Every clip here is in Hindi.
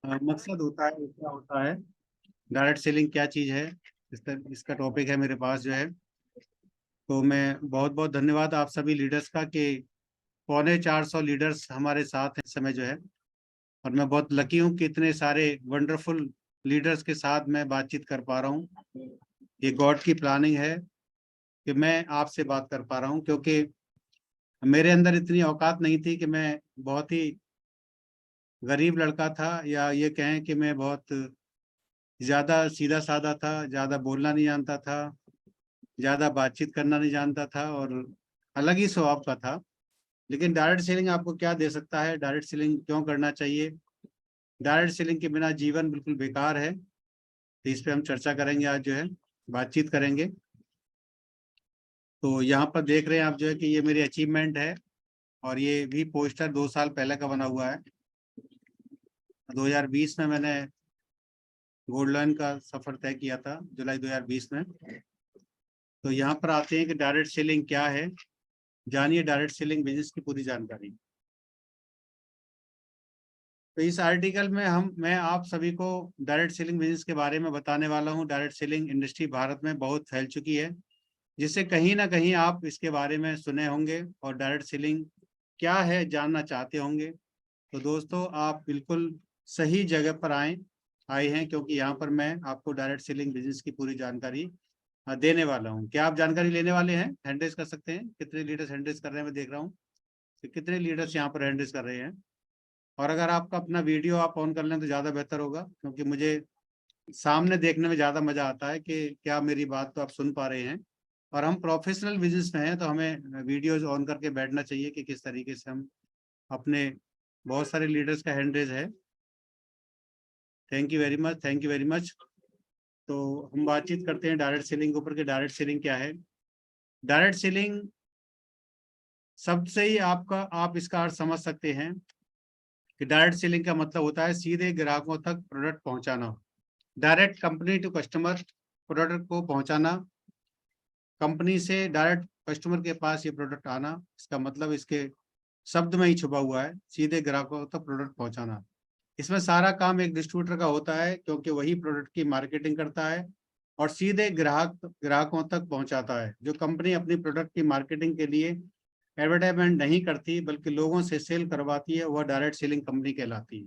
मकसद होता है, क्या होता है, डायरेक्ट सेलिंग क्या चीज़ है, इसका टॉपिक है मेरे पास जो है। तो मैं बहुत बहुत धन्यवाद आप सभी लीडर्स का कि 450 लीडर्स हमारे साथ इस समय जो है। और मैं बहुत लकी हूँ कि इतने सारे वंडरफुल लीडर्स के साथ मैं बातचीत कर पा रहा हूँ। ये गॉड की प्लानिंग है कि मैं आपसे बात कर पा रहा हूँ, क्योंकि मेरे अंदर इतनी औकात नहीं थी कि मैं बहुत ही गरीब लड़का था, या ये कहें कि मैं बहुत ज़्यादा सीधा साधा था, ज़्यादा बोलना नहीं जानता था, ज़्यादा बातचीत करना नहीं जानता था और अलग ही स्वभाव का था। लेकिन डायरेक्ट सेलिंग आपको क्या दे सकता है, डायरेक्ट सेलिंग क्यों करना चाहिए, डायरेक्ट सेलिंग के बिना जीवन बिल्कुल बेकार है। तो इस पे हम चर्चा करेंगे आज जो है, बातचीत करेंगे। तो यहाँ पर देख रहे हैं आप जो है कि ये मेरी अचीवमेंट है, और ये भी पोस्टर 2 साल पहले का बना हुआ है। 2020 में मैंने गोल्ड लोन का सफर तय किया था, जुलाई 2020 में। तो यहाँ पर आते हैं कि डायरेक्ट सेलिंग क्या है, जानिए डायरेक्ट सेलिंग बिजनेस की पूरी जानकारी। तो इस आर्टिकल में मैं आप सभी को डायरेक्ट सेलिंग बिजनेस के बारे में बताने वाला हूँ। डायरेक्ट सेलिंग इंडस्ट्री भारत में बहुत फैल चुकी है, जिससे कहीं ना कहीं आप इसके बारे में सुने होंगे और डायरेक्ट सेलिंग क्या है जानना चाहते होंगे। तो दोस्तों, आप बिल्कुल सही जगह पर आए हैं, क्योंकि यहाँ पर मैं आपको डायरेक्ट सेलिंग बिजनेस की पूरी जानकारी देने वाला हूँ। क्या आप जानकारी लेने वाले हैं? हैंड रेज कर सकते हैं। कितने लीडर्स हैंड रेज कर रहे हैं मैं देख रहा हूँ। तो कितने लीडर्स यहाँ पर हैंड रेज कर रहे हैं? और अगर आपका अपना वीडियो आप ऑन कर लें तो ज़्यादा बेहतर होगा, क्योंकि मुझे सामने देखने में ज़्यादा मज़ा आता है कि क्या मेरी बात तो आप सुन पा रहे हैं। और हम प्रोफेशनल बिजनेस में हैं, तो हमें वीडियोज ऑन करके बैठना चाहिए कि किस तरीके से हम अपने, बहुत सारे लीडर्स का हैंड रेज है। Thank you very much, thank you very much. तो हम बातचीत करते हैं डायरेक्ट सेलिंग के ऊपर कि डायरेक्ट सेलिंग क्या है। डायरेक्ट सेलिंग शब्द से ही आप इसका अर्थ समझ सकते हैं कि डायरेक्ट सेलिंग का मतलब होता है सीधे ग्राहकों तक प्रोडक्ट पहुंचाना। Direct company to customer, product को पहुंचाना कंपनी से डायरेक्ट कस्टमर के पास ये प्रोडक्ट आना। इसका मतलब इसके शब्द में ही छुपा हुआ है, सीधे ग्राहकों तक प्रोडक्ट पहुंचाना। इसमें सारा काम एक डिस्ट्रीब्यूटर का होता है, क्योंकि वही प्रोडक्ट की मार्केटिंग करता है और सीधे ग्राहकों तक पहुंचाता है। जो कंपनी अपनी प्रोडक्ट की मार्केटिंग के लिए एडवर्टाइजमेंट नहीं करती बल्कि लोगों से सेल करवाती है, वह डायरेक्ट सेलिंग कंपनी कहलाती है।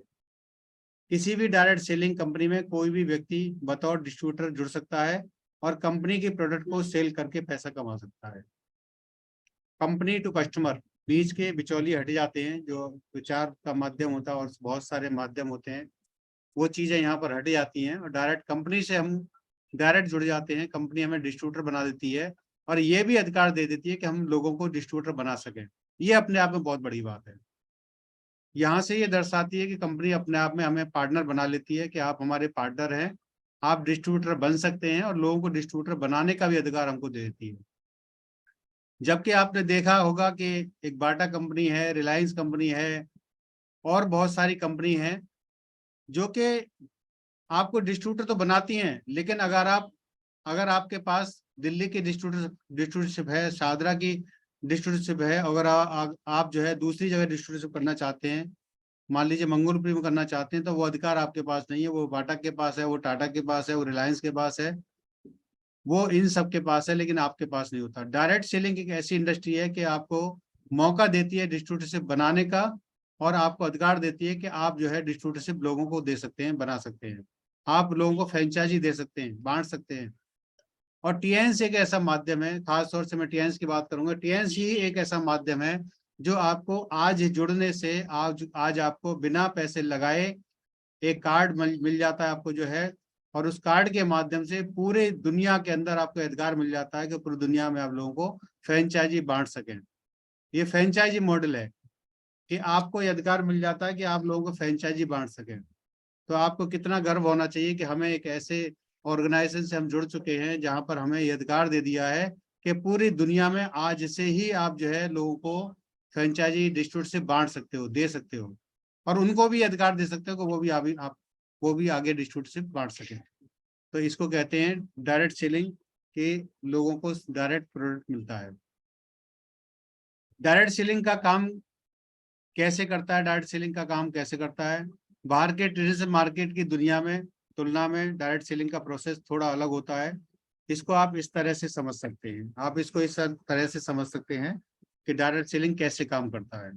किसी भी डायरेक्ट सेलिंग कंपनी में कोई भी व्यक्ति बतौर डिस्ट्रीब्यूटर जुड़ सकता है और कंपनी के प्रोडक्ट को सेल करके पैसा कमा सकता है। कंपनी टू कस्टमर, बीच के बिचौलिए हट जाते हैं। जो विचार का माध्यम होता है और बहुत सारे माध्यम होते हैं, वो चीज़ें यहाँ पर हट जाती हैं और डायरेक्ट कंपनी से हम डायरेक्ट जुड़ जाते हैं। कंपनी हमें डिस्ट्रीब्यूटर बना देती है और ये भी अधिकार दे देती है कि हम लोगों को डिस्ट्रीब्यूटर बना सकें। ये अपने आप में बहुत बड़ी बात है। यहाँ से ये दर्शाती है कि कंपनी अपने आप में हमें पार्टनर बना लेती है कि आप हमारे पार्टनर हैं, आप डिस्ट्रीब्यूटर बन सकते हैं, और लोगों को डिस्ट्रीब्यूटर बनाने का भी अधिकार हमको दे देती है। जबकि आपने देखा होगा कि एक बाटा कंपनी है, रिलायंस कंपनी है और बहुत सारी कंपनी है जो कि आपको डिस्ट्रीब्यूटर तो बनाती हैं, लेकिन अगर आपके पास दिल्ली की डिस्ट्रीब्यूटरशिप है, शादरा की डिस्ट्रीब्यूटरशिप है, अगर आप जो है दूसरी जगह डिस्ट्रीब्यूटरशिप करना चाहते हैं, मान लीजिए मंगोलपुरी में करना चाहते हैं, तो वो अधिकार आपके पास नहीं है। वो बाटा के पास है, वो टाटा के पास है, वो रिलायंस के पास है, वो इन सब के पास है, लेकिन आपके पास नहीं होता। डायरेक्ट सेलिंग एक ऐसी इंडस्ट्री है कि आपको मौका देती है डिस्ट्रीब्यूटरशिप बनाने का, और आपको अधिकार देती है कि आप जो है डिस्ट्रीब्यूटरशिप लोगों को दे सकते हैं, बना सकते हैं। आप लोगों को फ्रेंचाइजी दे सकते हैं, बांट सकते हैं। और टीएनस एक ऐसा माध्यम है, खास तौर से मैं टीएनस की बात करूंगा। टीएनस ही एक ऐसा माध्यम है जो आपको आज जुड़ने से, आज आपको बिना पैसे लगाए एक कार्ड मिल जाता है आपको जो है, और उस कार्ड के माध्यम से पूरे दुनिया के अंदर आपको अधिकार मिल जाता है कि पूरी दुनिया में आप लोगों को फ्रेंचाइजी बांट सकें। ये फ्रेंचाइजी मॉडल है कि आपको ये अधिकार मिल जाता है कि आप लोगों को फ्रेंचाइजी बांट सकें। तो आपको कितना गर्व होना चाहिए कि हमें एक ऐसे ऑर्गेनाइजेशन से हम जुड़ चुके हैं जहां पर हमें ये अधिकार दे दिया है कि पूरी दुनिया में आज से ही आप जो है लोगों को फ्रेंचाइजी डिस्ट्रीब्यूट से बांट सकते हो, दे सकते हो, और उनको भी अधिकार दे सकते हो कि वो भी आगे डिस्ट्रीब्यूट से बांट सके। तो इसको कहते हैं डायरेक्ट सेलिंग, कि लोगों को डायरेक्ट प्रोडक्ट मिलता है। डायरेक्ट सेलिंग का काम कैसे करता है? डायरेक्ट सेलिंग का काम कैसे करता है? बाहर के ट्रेडिशनल मार्केट की दुनिया में तुलना में डायरेक्ट सेलिंग का प्रोसेस थोड़ा अलग होता है। इसको आप इस तरह से समझ सकते हैं, आप इसको इस तरह से समझ सकते हैं कि डायरेक्ट सेलिंग कैसे काम करता है।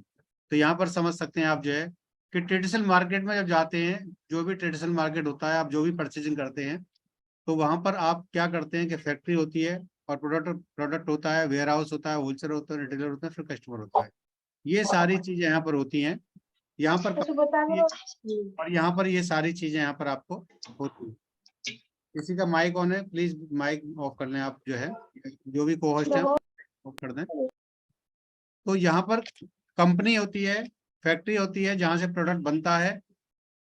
तो यहाँ पर समझ सकते हैं आप जो है कि ट्रेडिशनल मार्केट में जब जाते हैं, जो भी ट्रेडिशनल मार्केट होता है, आप जो भी परचेजिंग करते हैं, तो वहां पर आप क्या करते हैं कि फैक्ट्री होती है और प्रोडक्ट प्रोडक्ट होता है, वेयर हाउस होता है, होलसेलर होता है, रिटेलर होता है, फिर कस्टमर होता है। ये सारी चीजें यहाँ पर होती हैं। यहाँ पर और यहाँ पर ये सारी चीजें यहाँ पर आपको होती है। किसी का माइक ऑन है, प्लीज माइक ऑफ कर लें आप, जो है जो भी को होस्ट है ऑफ कर दें। तो यहाँ पर कंपनी होती है, फैक्ट्री होती है जहाँ से प्रोडक्ट बनता है,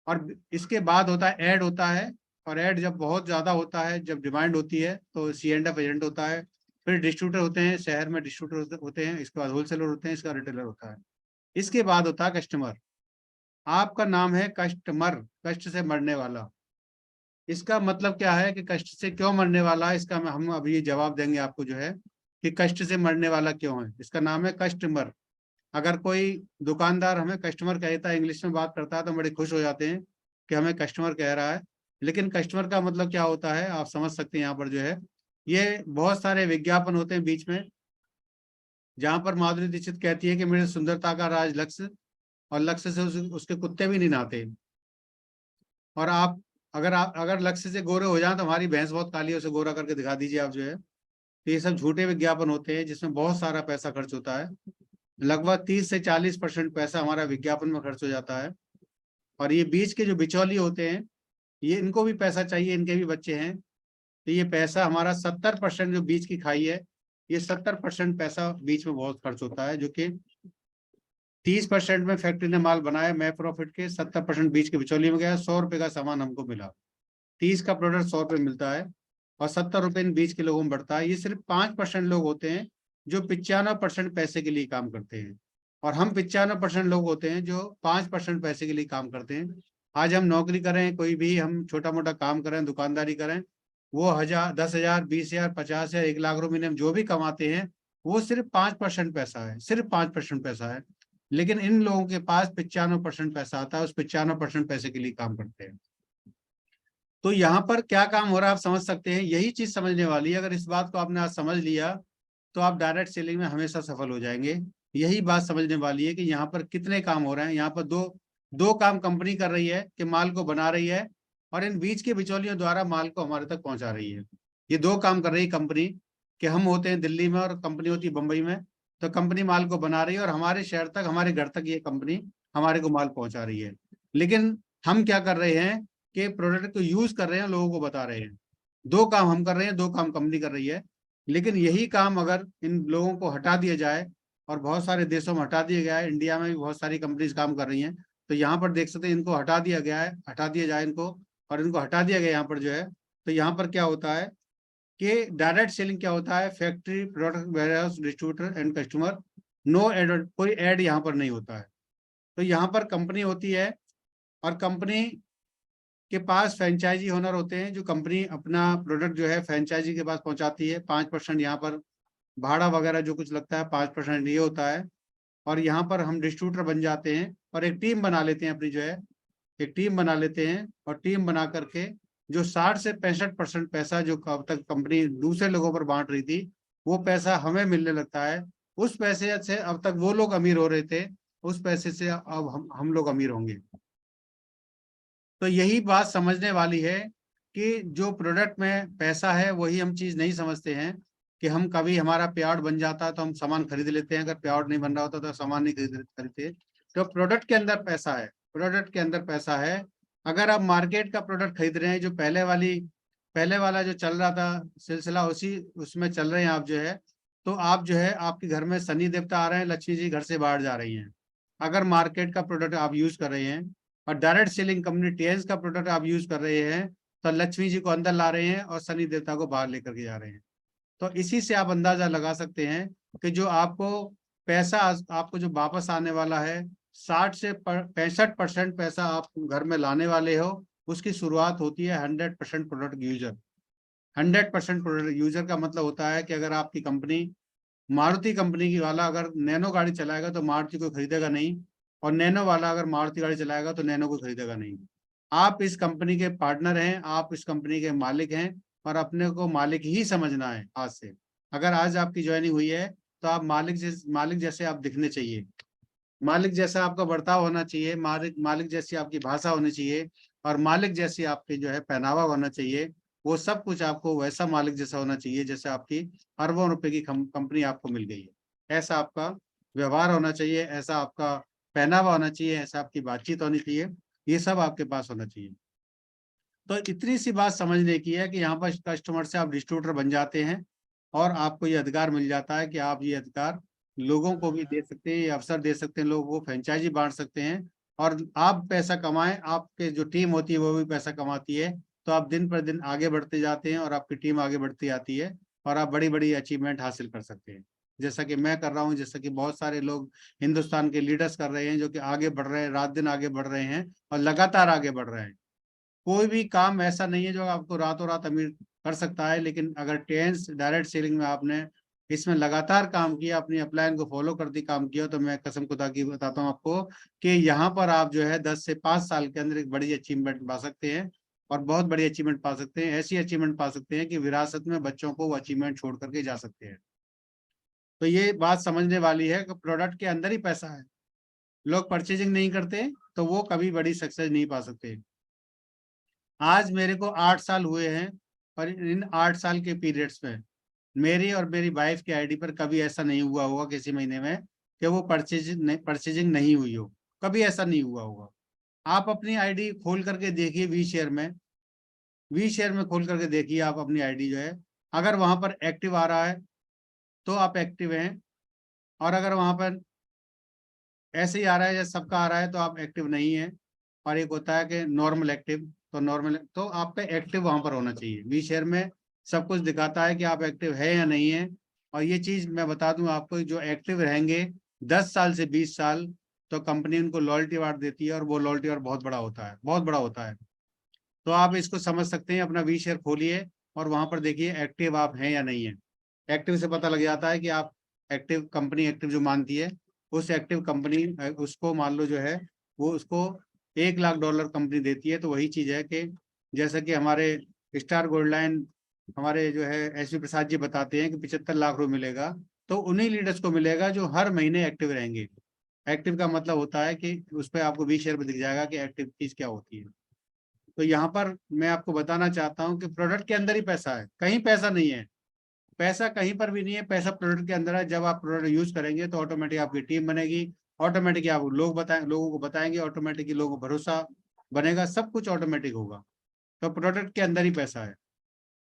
और इसके बाद होता है ऐड होता है। और ऐड जब बहुत ज्यादा होता है, जब डिमांड होती है, तो C&F एजेंट होता है। फिर डिस्ट्रीब्यूटर होते हैं, शहर में डिस्ट्रीब्यूटर होते हैं, इसके बाद होलसेलर होते हैं, इसका रिटेलर होता है। इसके बाद होता है कस्टमर। आपका नाम है कस्टमर, कष्ट से मरने वाला। इसका मतलब क्या है कि कष्ट से क्यों मरने वाला है, इसका हम अभी जवाब देंगे आपको, जो है कि कष्ट से मरने वाला क्यों है। इसका नाम है कस्टमर। अगर कोई दुकानदार हमें कस्टमर कहता है, इंग्लिश में बात करता है, तो बड़े खुश हो जाते हैं कि हमें कस्टमर कह रहा है। लेकिन कस्टमर का मतलब क्या होता है, आप समझ सकते हैं। यहाँ पर जो है ये बहुत सारे विज्ञापन होते हैं बीच में, जहां पर माधुरी दीक्षित कहती है कि मेरे सुंदरता का राज लक्ष्य, और लक्ष्य से उसके कुत्ते भी नहीं नहाते। और आप अगर लक्ष्य से गोरे हो जाए तो हमारी भैंस बहुत काली है, उसे गोरा करके दिखा दीजिए आप, जो है। तो ये सब झूठे विज्ञापन होते हैं जिसमें बहुत सारा पैसा खर्च होता है। लगभग 30 से 40% पैसा हमारा विज्ञापन में खर्च हो जाता है। और ये बीच के जो बिचौली होते हैं, ये इनको भी पैसा चाहिए, इनके भी बच्चे हैं। तो ये पैसा हमारा 70% जो बीच की खाई है, ये 70% पैसा बीच में बहुत खर्च होता है, जो कि 30% में फैक्ट्री ने माल बनाया मैं प्रॉफिट के, 70% बीच के बिचौली में गया, 100 रुपए का सामान हमको मिला। 30 का प्रोडक्ट 100 रुपए मिलता है, और 70 रुपए इन बीच के लोगों में बढ़ता है। ये सिर्फ 5% लोग होते हैं जो 95% पैसे के लिए काम करते हैं, और हम 95% लोग होते हैं जो 5% पैसे के लिए काम करते हैं। आज हम नौकरी करें, कोई भी हम छोटा मोटा काम करें, दुकानदारी करें, वो 1000, 10,000, 20,000, 50,000, 1 लाख रुपए में हम जो भी कमाते हैं, वो सिर्फ 5% पैसा है, सिर्फ 5% पैसा है। लेकिन इन लोगों के पास 95% पैसा आता है, उस 95% पैसे के लिए काम करते हैं। तो यहाँ पर क्या काम हो रहा है आप समझ सकते हैं। यही चीज समझने वाली है। अगर इस बात को आपने आज समझ लिया, तो आप डायरेक्ट सेलिंग में हमेशा सफल हो जाएंगे। यही बात समझने वाली है कि यहाँ पर कितने काम हो रहे हैं। यहाँ पर दो दो काम कंपनी कर रही है कि माल को बना रही है, और इन बीच के बिचौलियों द्वारा माल को हमारे तक पहुंचा रही है। ये दो काम कर रही है कंपनी, कि हम होते हैं दिल्ली में और कंपनी होती है बम्बई में। तो कंपनी माल को बना रही है और हमारे शहर तक, हमारे घर तक ये कंपनी हमारे को माल पहुंचा रही है। लेकिन हम क्या कर रहे हैं कि प्रोडक्ट को यूज कर रहे हैं, लोगों को बता रहे हैं। दो काम हम कर रहे हैं, दो काम कंपनी कर रही है। लेकिन यही काम अगर इन लोगों को हटा दिया जाए, और बहुत सारे देशों में हटा दिया गया है, इंडिया में भी बहुत सारी कंपनीज काम कर रही हैं, तो यहाँ पर देख सकते हैं इनको हटा दिया गया है, हटा दिया जाए इनको, और इनको हटा दिया गया यहाँ पर जो है। तो यहाँ पर क्या होता है कि डायरेक्ट सेलिंग क्या होता है, factory, product, warehouse, distributor and customer, no ad, कोई एड यहाँ पर नहीं होता है। तो यहाँ पर कंपनी होती है, और कंपनी के पास फ्रेंचाइजी ओनर होते हैं, जो कंपनी अपना प्रोडक्ट जो है फ्रेंचाइजी के पास पहुंचाती है। 5% यहाँ पर भाड़ा वगैरह जो कुछ लगता है, 5% ये होता है। और यहाँ पर हम डिस्ट्रीब्यूटर बन जाते हैं, और एक टीम बना लेते हैं अपनी, जो है एक टीम बना लेते हैं। और टीम बना करके जो 60 से 65% पैसा जो अब तक कंपनी दूसरे लोगों पर बांट रही थी, वो पैसा हमें मिलने लगता है। उस पैसे से अब तक वो लोग अमीर हो रहे थे, उस पैसे से अब हम लोग अमीर होंगे। तो यही बात समझने वाली है कि जो प्रोडक्ट में पैसा है वही हम चीज नहीं समझते हैं। कि हम कभी हमारा पेआउट बन जाता है तो हम सामान खरीद लेते हैं, अगर पेआउट नहीं बन रहा होता तो सामान नहीं खरीदते। तो प्रोडक्ट के अंदर पैसा है, प्रोडक्ट के अंदर पैसा है। अगर आप मार्केट का प्रोडक्ट खरीद रहे हैं, जो पहले वाला जो चल रहा था सिलसिला, उसी उसमें चल रहे हैं आप, जो है तो आप जो है आपके घर में शनि देवता आ रहे हैं, लक्ष्मी जी घर से बाहर जा रही हैं। अगर मार्केट का प्रोडक्ट आप यूज कर रहे हैं, और डायरेक्ट सेलिंग कंपनी टीएंस का प्रोडक्ट आप यूज कर रहे हैं, तो लक्ष्मी जी को अंदर ला रहे हैं और शनि देवता को बाहर लेकर के जा रहे हैं। तो इसी से आप अंदाजा लगा सकते हैं कि जो आपको पैसा आपको जो वापस आने वाला है, 60 से 65% पैसा आप घर में लाने वाले हो, उसकी शुरुआत होती है 100% प्रोडक्ट यूजर। 100% प्रोडक्ट यूजर का मतलब होता है कि अगर आपकी कंपनी, मारुति कंपनी की वाला अगर नैनो गाड़ी चलाएगा तो मारुति को खरीदेगा नहीं, और नैनो वाला अगर मारुति गाड़ी चलाएगा तो नैनो को खरीदेगा नहीं। आप इस कंपनी के पार्टनर हैं, आप इस कंपनी के मालिक हैं, और अपने को मालिक ही समझना है आज से। अगर आज आपकी ज्वाइनिंग हुई है तो आप मालिक जैसे आप दिखने चाहिए, मालिक जैसा आपका बर्ताव होना चाहिए, मालिक जैसी आपकी भाषा होनी चाहिए, और मालिक जैसी आपकी जो है पहनावा होना चाहिए। वो सब कुछ आपको वैसा मालिक जैसा होना चाहिए जैसे आपकी अरबों रुपए की कंपनी आपको मिल गई है। ऐसा आपका व्यवहार होना चाहिए, ऐसा आपका पहनावा होना चाहिए, ऐसा आपकी बातचीत होनी चाहिए, ये सब आपके पास होना चाहिए। तो इतनी सी बात समझने की है कि यहाँ पर कस्टमर से आप डिस्ट्रीब्यूटर बन जाते हैं, और आपको ये अधिकार मिल जाता है कि आप ये अधिकार लोगों को भी दे सकते हैं, ये अवसर दे सकते हैं, लोगों को फ्रेंचाइजी बांट सकते हैं, और आप पैसा कमाएं, आपके जो टीम होती है वो भी पैसा कमाती है। तो आप दिन पर दिन आगे बढ़ते जाते हैं और आपकी टीम आगे बढ़ती आती है, और आप बड़ी बड़ी अचीवमेंट हासिल कर सकते हैं, जैसा कि मैं कर रहा हूँ, जैसा कि बहुत सारे लोग हिंदुस्तान के लीडर्स कर रहे हैं, जो कि आगे बढ़ रहे हैं, रात दिन आगे बढ़ रहे हैं और लगातार आगे बढ़ रहे हैं। कोई भी काम ऐसा नहीं है जो आपको रातों रात अमीर कर सकता है, लेकिन अगर टेंस डायरेक्ट सेलिंग में आपने इसमें लगातार काम किया, अपनी अपलाइन को फॉलो करती काम किया, तो मैं कसम खुदा की बताता हूँ आपको कि यहाँ पर आप जो है 10 से 5 साल के अंदर एक बड़ी अचीवमेंट पा सकते हैं, और बहुत बड़ी अचीवमेंट पा सकते हैं। ऐसी अचीवमेंट पा सकते हैं कि विरासत में बच्चों को वो अचीवमेंट छोड़ करके जा सकते हैं। तो ये बात समझने वाली है कि प्रोडक्ट के अंदर ही पैसा है। लोग परचेजिंग नहीं करते तो वो कभी बड़ी सक्सेस नहीं पा सकते। आज मेरे को 8 साल हुए हैं, और इन 8 साल के पीरियड्स में मेरी और मेरी वाइफ की आईडी पर कभी ऐसा नहीं हुआ होगा किसी महीने में कि वो परचेजिंग नहीं हुई हो। कभी ऐसा नहीं हुआ होगा। आप अपनी आईडी खोल करके देखिए, वी शेयर में खोल करके देखिए आप अपनी आईडी जो है, अगर वहां पर एक्टिव आ रहा है तो आप एक्टिव हैं, और अगर वहां पर ऐसे ही आ रहा है जैसे सबका आ रहा है तो आप एक्टिव नहीं है। और एक होता है कि नॉर्मल एक्टिव, तो नॉर्मल तो आपका एक्टिव वहां पर होना चाहिए। वी शेयर में सब कुछ दिखाता है कि आप एक्टिव है या नहीं है। और ये चीज मैं बता दूं आपको, जो एक्टिव रहेंगे 10 साल से 20 साल, तो कंपनी उनको लॉयल्टी अवार्ड देती है, और वो लॉयल्टी अवार्ड बहुत बड़ा होता है, बहुत बड़ा होता है। तो आप इसको समझ सकते हैं। अपना वी शेयर खोलिए और वहां पर देखिए एक्टिव आप हैं या नहीं है। एक्टिव से पता लग जाता है कि आप एक्टिव, कंपनी एक्टिव जो मानती है, उस एक्टिव कंपनी उसको मान लो जो है वो उसको $1 लाख कंपनी देती है। तो वही चीज है कि जैसा कि हमारे स्टार गोल्ड लाइन, हमारे जो है एस वी प्रसाद जी बताते हैं कि 75 लाख रुपए मिलेगा, तो उन्हीं लीडर्स को मिलेगा जो हर महीने एक्टिव रहेंगे। एक्टिव का मतलब होता है कि उस पर आपको वी शेयर पर दिख जाएगा कि एक्टिव चीज क्या होती है। तो यहाँ पर मैं आपको बताना चाहता हूँ कि प्रोडक्ट के अंदर ही पैसा है, कहीं पैसा नहीं है। पैसा कहीं पर भी नहीं है, पैसा प्रोडक्ट के अंदर है। जब आप प्रोडक्ट यूज करेंगे तो ऑटोमेटिक आपकी टीम बनेगी, ऑटोमेटिक आप लोगों को बताएंगे, ऑटोमेटिक लोगों को भरोसा बनेगा, सब कुछ ऑटोमेटिक होगा। तो प्रोडक्ट के अंदर ही पैसा है।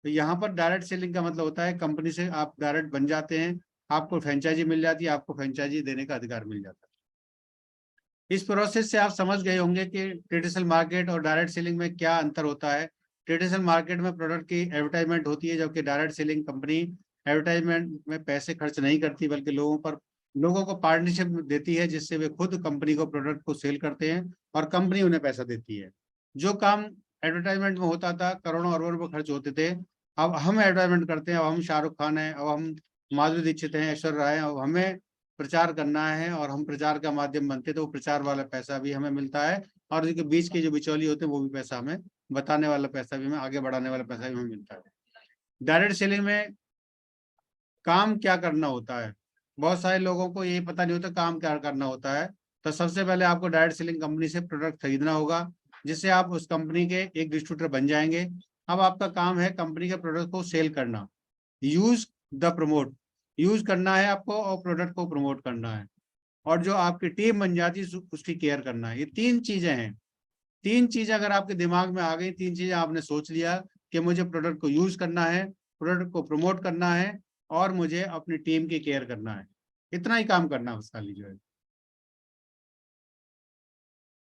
तो यहाँ पर डायरेक्ट सेलिंग का मतलब होता है कंपनी से आप डायरेक्ट बन जाते हैं, आपको फ्रेंचाइजी मिल जाती है, आपको फ्रेंचाइजी देने का अधिकार मिल जाता है। इस प्रोसेस से आप समझ गए होंगे कि ट्रेडिशनल मार्केट और डायरेक्ट सेलिंग में क्या अंतर होता है। ट्रेडिशनल मार्केट में प्रोडक्ट की एडवर्टाइजमेंट होती है, जबकि डायरेक्ट सेलिंग कंपनी एडवर्टाइजमेंट में पैसे खर्च नहीं करती, बल्कि लोगों को पार्टनरशिप देती है, जिससे वे खुद कंपनी को प्रोडक्ट को सेल करते हैं और कंपनी उन्हें पैसा देती है। जो काम एडवर्टाइजमेंट में होता था, करोड़ों अरबों रुपए खर्च होते थे, अब हम एडवर्टाइजमेंट करते हैं, अब हम शाहरुख खान है, अब हम माधुरी दीक्षित हैं, ऐश्वर्या राय है, अब हमें प्रचार करना है और हम प्रचार का माध्यम बनते, तो वो प्रचार वाला पैसा भी हमें मिलता है, और उसके बीच के जो बिचौली होते हैं वो भी पैसा हमें, बताने वाला पैसा भी हमें, आगे बढ़ाने वाला पैसा भी हमें मिलता है। डायरेक्ट सेलिंग में काम क्या करना होता है, बहुत सारे लोगों को ये पता नहीं होता काम क्या करना होता है। तो सबसे पहले आपको डायरेक्ट सेलिंग कंपनी से प्रोडक्ट खरीदना होगा, जिससे आप उस कंपनी के एक डिस्ट्रीब्यूटर बन जाएंगे। अब आपका काम है कंपनी के प्रोडक्ट को सेल करना, यूज द प्रमोट, यूज करना है आपको, और प्रोडक्ट को प्रमोट करना है, और जो आपकी टीम बन जाती है उसकी केयर करना है। ये 3 चीजें हैं। 3 चीजें अगर आपके दिमाग में आ गई, 3 चीजें आपने सोच लिया कि मुझे प्रोडक्ट को यूज करना है, प्रोडक्ट को प्रमोट करना है, और मुझे अपनी टीम की केयर करना है, इतना ही काम करना है बस खाली जो है।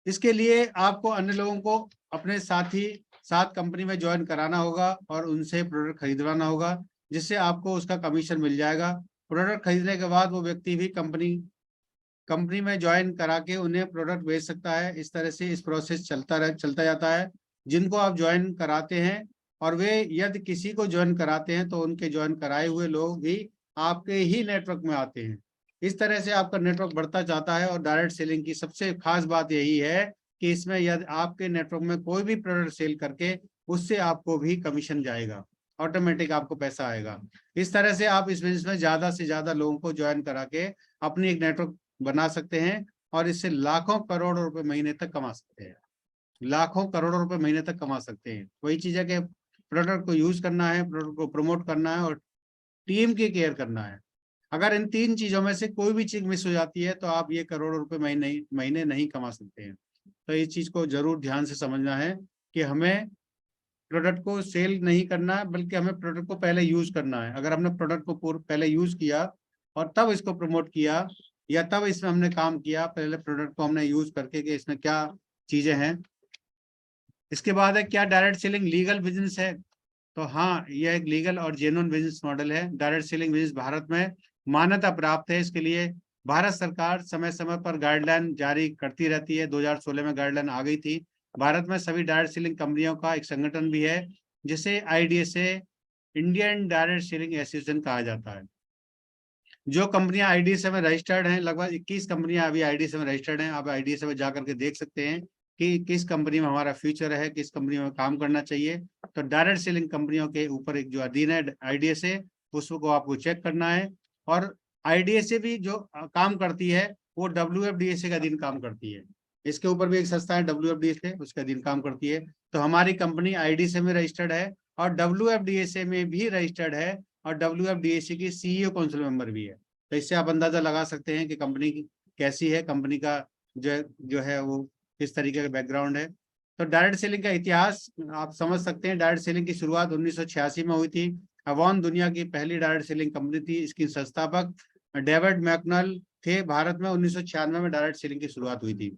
इसके लिए आपको अन्य लोगों को अपने साथ कंपनी में ज्वाइन कराना होगा और उनसे प्रोडक्ट खरीदवाना होगा, जिससे आपको उसका कमीशन मिल जाएगा। प्रोडक्ट खरीदने के बाद वो व्यक्ति भी कंपनी में ज्वाइन करा के उन्हें प्रोडक्ट बेच सकता है। इस तरह से इस प्रोसेस चलता जाता है। जिनको आप ज्वाइन कराते हैं, और वे यदि किसी को ज्वाइन कराते हैं, तो उनके ज्वाइन कराए हुए लोग भी आपके ही नेटवर्क में आते हैं। इस तरह से आपका नेटवर्क बढ़ता जाता है। और डायरेक्ट सेलिंग की सबसे खास बात यही है कि इसमें यदि आपके नेटवर्क में कोई भी प्रोडक्ट सेल करके उससे आपको भी कमीशन जाएगा, ऑटोमेटिक आपको पैसा आएगा। इस तरह से आप इस बिजनेस में ज्यादा से ज्यादा लोगों को ज्वाइन करा के अपनी एक नेटवर्क बना सकते हैं और इससे लाखों करोड़ों रुपए महीने तक कमा सकते हैं, लाखों करोड़ों रुपए महीने तक कमा सकते हैं। वही चीज है कि प्रोडक्ट को यूज करना है, प्रोडक्ट को प्रमोट करना है और टीम की केयर करना है। अगर इन तीन चीजों में से कोई भी चीज मिस हो जाती है तो आप ये करोड़ों रुपए महीने नहीं कमा सकते हैं। तो इस चीज को जरूर ध्यान से समझना है कि हमें प्रोडक्ट को सेल नहीं करना है, बल्कि हमें प्रोडक्ट को पहले यूज करना है। अगर हमने प्रोडक्ट को पहले यूज किया और तब इसको प्रमोट किया, या तब इसमें हमने काम किया, पहले प्रोडक्ट को हमने यूज करके कि इसमें क्या चीजें हैं। इसके बाद है क्या डायरेक्ट सेलिंग लीगल बिजनेस है? तो हाँ, यह एक लीगल और जेन्युइन बिजनेस मॉडल है। डायरेक्ट सेलिंग बिजनेस भारत में मान्यता प्राप्त है। इसके लिए भारत सरकार समय समय पर गाइडलाइन जारी करती रहती है। 2016 में गाइडलाइन आ गई थी। भारत में सभी डायरेक्ट सेलिंग कंपनियों का एक संगठन भी है जिसे IDSA, Indian direct selling association कहा जाता है। जो कंपनियां IDSA में रजिस्टर्ड हैं, लगभग 21 कंपनियां अभी IDSA में रजिस्टर्ड हैं। आप IDSA में जाकर के देख सकते हैं कि किस कंपनी में हमारा फ्यूचर है, किस कंपनी में काम करना चाहिए। तो डायरेक्ट सेलिंग कंपनियों के ऊपर एक जो अधीन है IDSA, उसको आपको चेक करना है। और IDSA भी जो काम करती है वो WFDSA का अधीन काम करती है। इसके ऊपर भी एक संस्था है WFDSA, उसके अधीन काम करती है। तो हमारी कंपनी IDSA में रजिस्टर्ड है और WFDSA में भी रजिस्टर्ड है और WFDSA की CEO काउंसिल मेंबर भी है। तो इससे आप अंदाजा लगा सकते हैं कि कंपनी कैसी है, कंपनी का जो है वो किस तरीके का बैकग्राउंड है। तो डायरेक्ट सेलिंग का इतिहास आप समझ सकते हैं। डायरेक्ट सेलिंग की शुरुआत 1986 में हुई थी। अवॉन दुनिया की पहली डायरेक्ट सेलिंग कंपनी थी। इसकी संस्थापक डेविड मैकनल थे। भारत में 1996 में डायरेक्ट सेलिंग की शुरुआत हुई थी।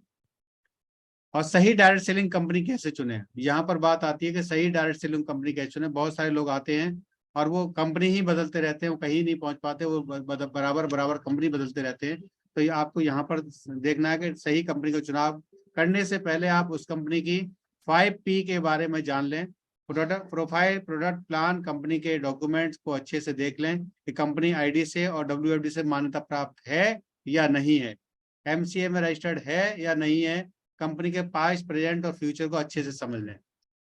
और सही डायरेक्ट सेलिंग कंपनी कैसे चुने, यहाँ पर बात आती है कि सही डायरेक्ट सेलिंग कंपनी कैसे चुने। बहुत सारे लोग आते हैं और वो कंपनी ही बदलते रहते हैं, वो कहीं नहीं पहुंच पाते, वो बराबर बराबर कंपनी बदलते रहते हैं। तो ये आपको यहाँ पर देखना है कि सही कंपनी का चुनाव करने से पहले आप उस कंपनी की 5P के बारे में जान लें। Product profile, product plan, company के डॉक्यूमेंट्स को अच्छे से देख लें कि कंपनी IDSA और WFD से मान्यता प्राप्त है या नहीं है, MCA में रजिस्टर्ड है या नहीं है, कंपनी के पास्ट, प्रेजेंट और फ्यूचर को अच्छे से समझ लें।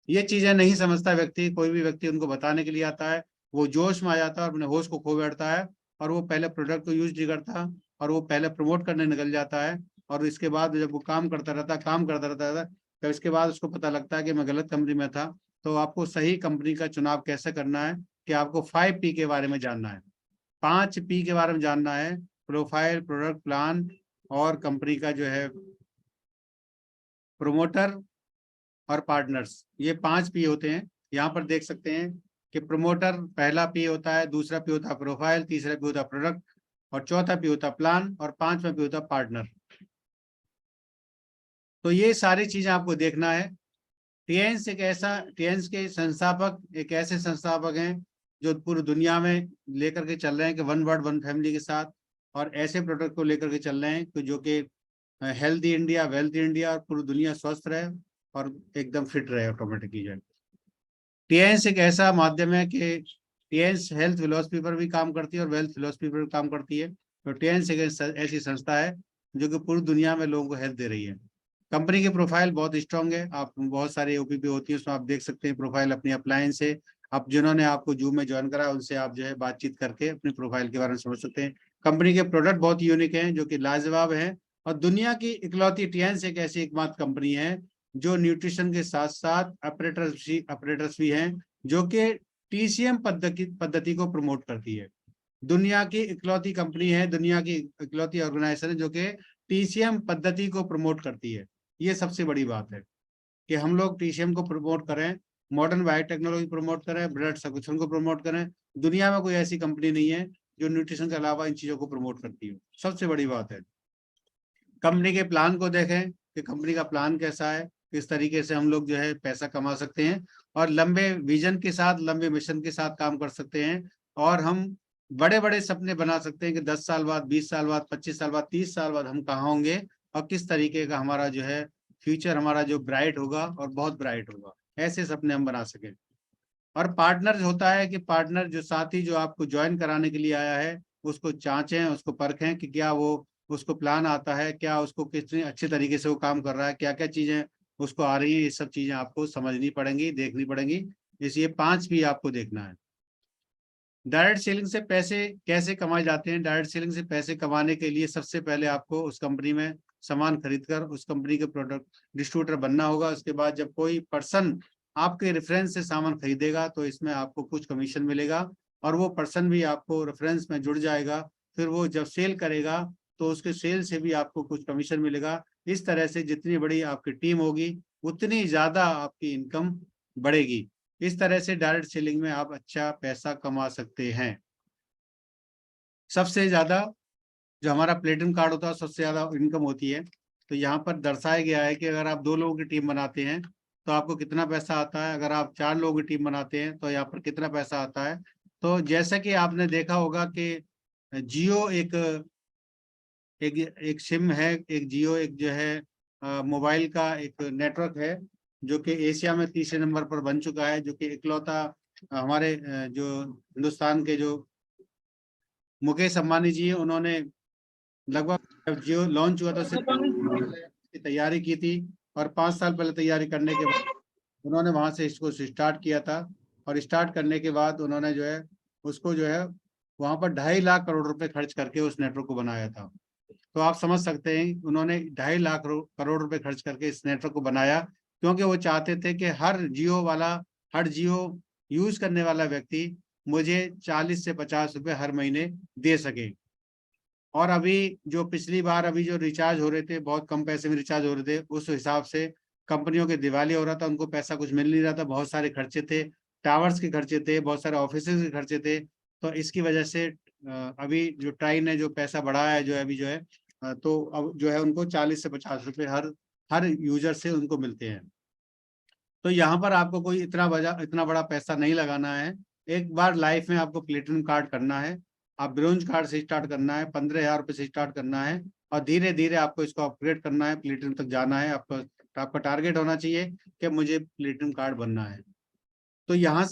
ये चीजें नहीं समझता व्यक्ति, कोई भी व्यक्ति उनको बताने के लिए आता है, वो जोश में आ जाता है और अपने होश को खो बैठता है और वो पहले प्रोडक्ट को यूज नहीं करता और वो पहले प्रमोट करने निकल जाता है। और इसके बाद जब वो काम करता रहता है तो इसके बाद उसको पता लगता है कि मैं गलत कंपनी में था। तो आपको सही कंपनी का चुनाव कैसे करना है कि आपको 5P के बारे में जानना है, 5P के बारे में जानना है। प्रोफाइल, प्रोडक्ट प्लान और कंपनी का जो है प्रोमोटर और पार्टनर्स, ये 5P होते हैं। यहाँ पर देख सकते हैं कि प्रोमोटर पहला P होता है, दूसरा P होता है प्रोफाइल, तीसरा P होता है प्रोडक्ट और चौथा P होता है प्लान और पांचवा P होता है पार्टनर। तो ये सारी चीजें आपको देखना है। टीएन्स के संस्थापक एक ऐसे संस्थापक हैं जो पूरी दुनिया में लेकर के चल रहे हैं कि वन वर्ड वन फैमिली के साथ, और ऐसे प्रोडक्ट को लेकर के चल रहे हैं जो कि हेल्दी इंडिया, वेल्थ इंडिया और पूरी दुनिया स्वस्थ रहे और एकदम फिट रहे ऑटोमेटिकली जो है। टीएन्स एक ऐसा माध्यम है कि टीएन्स हेल्थ फिलोसफी पर भी काम करती है और वेल्थ फिलोसफी पर भी काम करती है। तो टीएन्स एक ऐसी संस्था है जो कि पूरी दुनिया में लोगों को हेल्थ दे रही है। कंपनी की प्रोफाइल बहुत स्ट्रांग है। आप बहुत सारी OPP होती है, उसमें आप देख सकते हैं प्रोफाइल अपनी अपलाइन से। आप जिन्होंने आपको जूम में ज्वाइन करा उनसे आप जो है बातचीत करके अपनी प्रोफाइल के बारे में समझ सकते हैं। कंपनी के प्रोडक्ट बहुत यूनिक हैं जो कि लाजवाब है। और दुनिया की इकलौती टीएन्स एक ऐसी एकमात्र कंपनी है जो न्यूट्रिशन के साथ साथ ऑपरेटर्स भी हैं जो कि TCM पद्धति को प्रमोट करती है। दुनिया की इकलौती कंपनी है, दुनिया की इकलौती ऑर्गेनाइजेशन है जो कि TCM पद्धति को प्रमोट करती है। ये सबसे बड़ी बात है कि हम लोग TCM को प्रमोट करें, मॉडर्न बायोटेक्नोलॉजी प्रमोट करें, ब्लड सर्कुलेशन को प्रमोट करें। दुनिया में कोई ऐसी कंपनी नहीं है जो न्यूट्रिशन के अलावा इन चीजों को प्रमोट करती है। सबसे बड़ी बात है। कंपनी के प्लान को देखें कि कंपनी का प्लान कैसा है, किस तरीके से हम लोग जो है पैसा कमा सकते हैं और लंबे विजन के साथ, लंबे मिशन के साथ काम कर सकते हैं। और हम बड़े बड़े सपने बना सकते हैं कि 10 साल बाद, 20 साल बाद, 25 साल बाद, 30 साल बाद हम कहाँ होंगे और किस तरीके का हमारा जो है फ्यूचर, हमारा जो ब्राइट होगा और बहुत ब्राइट होगा। ऐसे सपने हम बना सकें। और पार्टनर होता है कि पार्टनर जो साथी जो आपको ज्वाइन कराने के लिए आया है उसको जांचें, उसको परखें कि क्या वो उसको प्लान आता है, क्या उसको कितनी अच्छे तरीके से वो काम कर रहा है, क्या क्या चीजें उसको आ रही है, ये सब चीजें आपको समझनी पड़ेंगी, देखनी पड़ेंगी। इसलिए 5 भी आपको देखना है। डायरेक्ट सेलिंग से पैसे कैसे कमाए जाते हैं? डायरेक्ट सेलिंग से पैसे कमाने के लिए सबसे पहले आपको उस कंपनी में सामान खरीदकर उस कंपनी के प्रोडक्ट डिस्ट्रीब्यूटर बनना होगा। उसके बाद जब कोई पर्सन आपके रेफरेंस से सामान खरीदेगा तो इसमें आपको कुछ कमीशन मिलेगा, और वो पर्सन भी आपको रेफरेंस में जुड़ जाएगा। फिर वो जब सेल करेगा तो उसके सेल से भी आपको कुछ कमीशन मिलेगा। इस तरह से जितनी बड़ी आपकी टीम होगी उतनी ज्यादा आपकी इनकम बढ़ेगी। इस तरह से डायरेक्ट सेलिंग में आप अच्छा पैसा कमा सकते हैं। सबसे ज्यादा जो हमारा प्लेटिनम कार्ड होता है सबसे ज्यादा इनकम होती है। तो यहाँ पर दर्शाया गया है कि अगर आप 2 लोगों की टीम बनाते हैं तो आपको कितना पैसा आता है, अगर आप 4 लोगों की टीम बनाते हैं तो यहाँ पर कितना पैसा आता है। तो जैसा कि आपने देखा होगा कि जियो एक एक एक सिम है, एक जियो एक जो है मोबाइल का एक नेटवर्क है जो कि एशिया में तीसरे नंबर पर बन चुका है, जो कि इकलौता हमारे जो हिंदुस्तान के जो मुकेश अंबानी जी हैं, उन्होंने लगभग जब जियो लॉन्च हुआ था उससे की तैयारी की थी, और 5 साल पहले तैयारी करने के बाद उन्होंने वहां से इसको स्टार्ट किया था। और स्टार्ट करने के बाद उन्होंने जो है उसको जो है वहां पर 2.5 लाख करोड़ रुपए खर्च करके उस नेटवर्क को बनाया था। तो आप समझ सकते हैं उन्होंने 2.5 लाख करोड़ रुपए खर्च करके इस नेटवर्क को बनाया, क्योंकि वो चाहते थे कि हर जियो यूज करने वाला व्यक्ति मुझे 40 से 50 रुपए हर महीने दे सके। और अभी जो पिछली बार अभी जो रिचार्ज हो रहे थे, बहुत कम पैसे में रिचार्ज हो रहे थे, उस हिसाब से कंपनियों के दिवालिया हो रहा था, उनको पैसा कुछ मिल नहीं रहा था, बहुत सारे खर्चे थे, टावर्स के खर्चे थे, बहुत सारे ऑफिस के खर्चे थे। तो इसकी वजह से अभी जो ट्राई ने जो पैसा बढ़ाया है जो है अभी जो है तो अब जो है उनको 40 से 50 रुपए हर हर यूजर से उनको मिलते हैं। तो यहाँ पर आपको कोई इतना बड़ा पैसा नहीं लगाना है। एक बार लाइफ में आपको प्लेटिनम कार्ड करना है, आप ब्रोंज कार्ड से स्टार्ट करना है, 15,000 रुपए से स्टार्ट करना है, और धीरे धीरे आपको इसको अपग्रेड करना है, प्लेटिनम तक जाना है। आपका टारगेट होना चाहिए कि मुझे प्लेटिनम कार्ड बनना है। तो यहाँ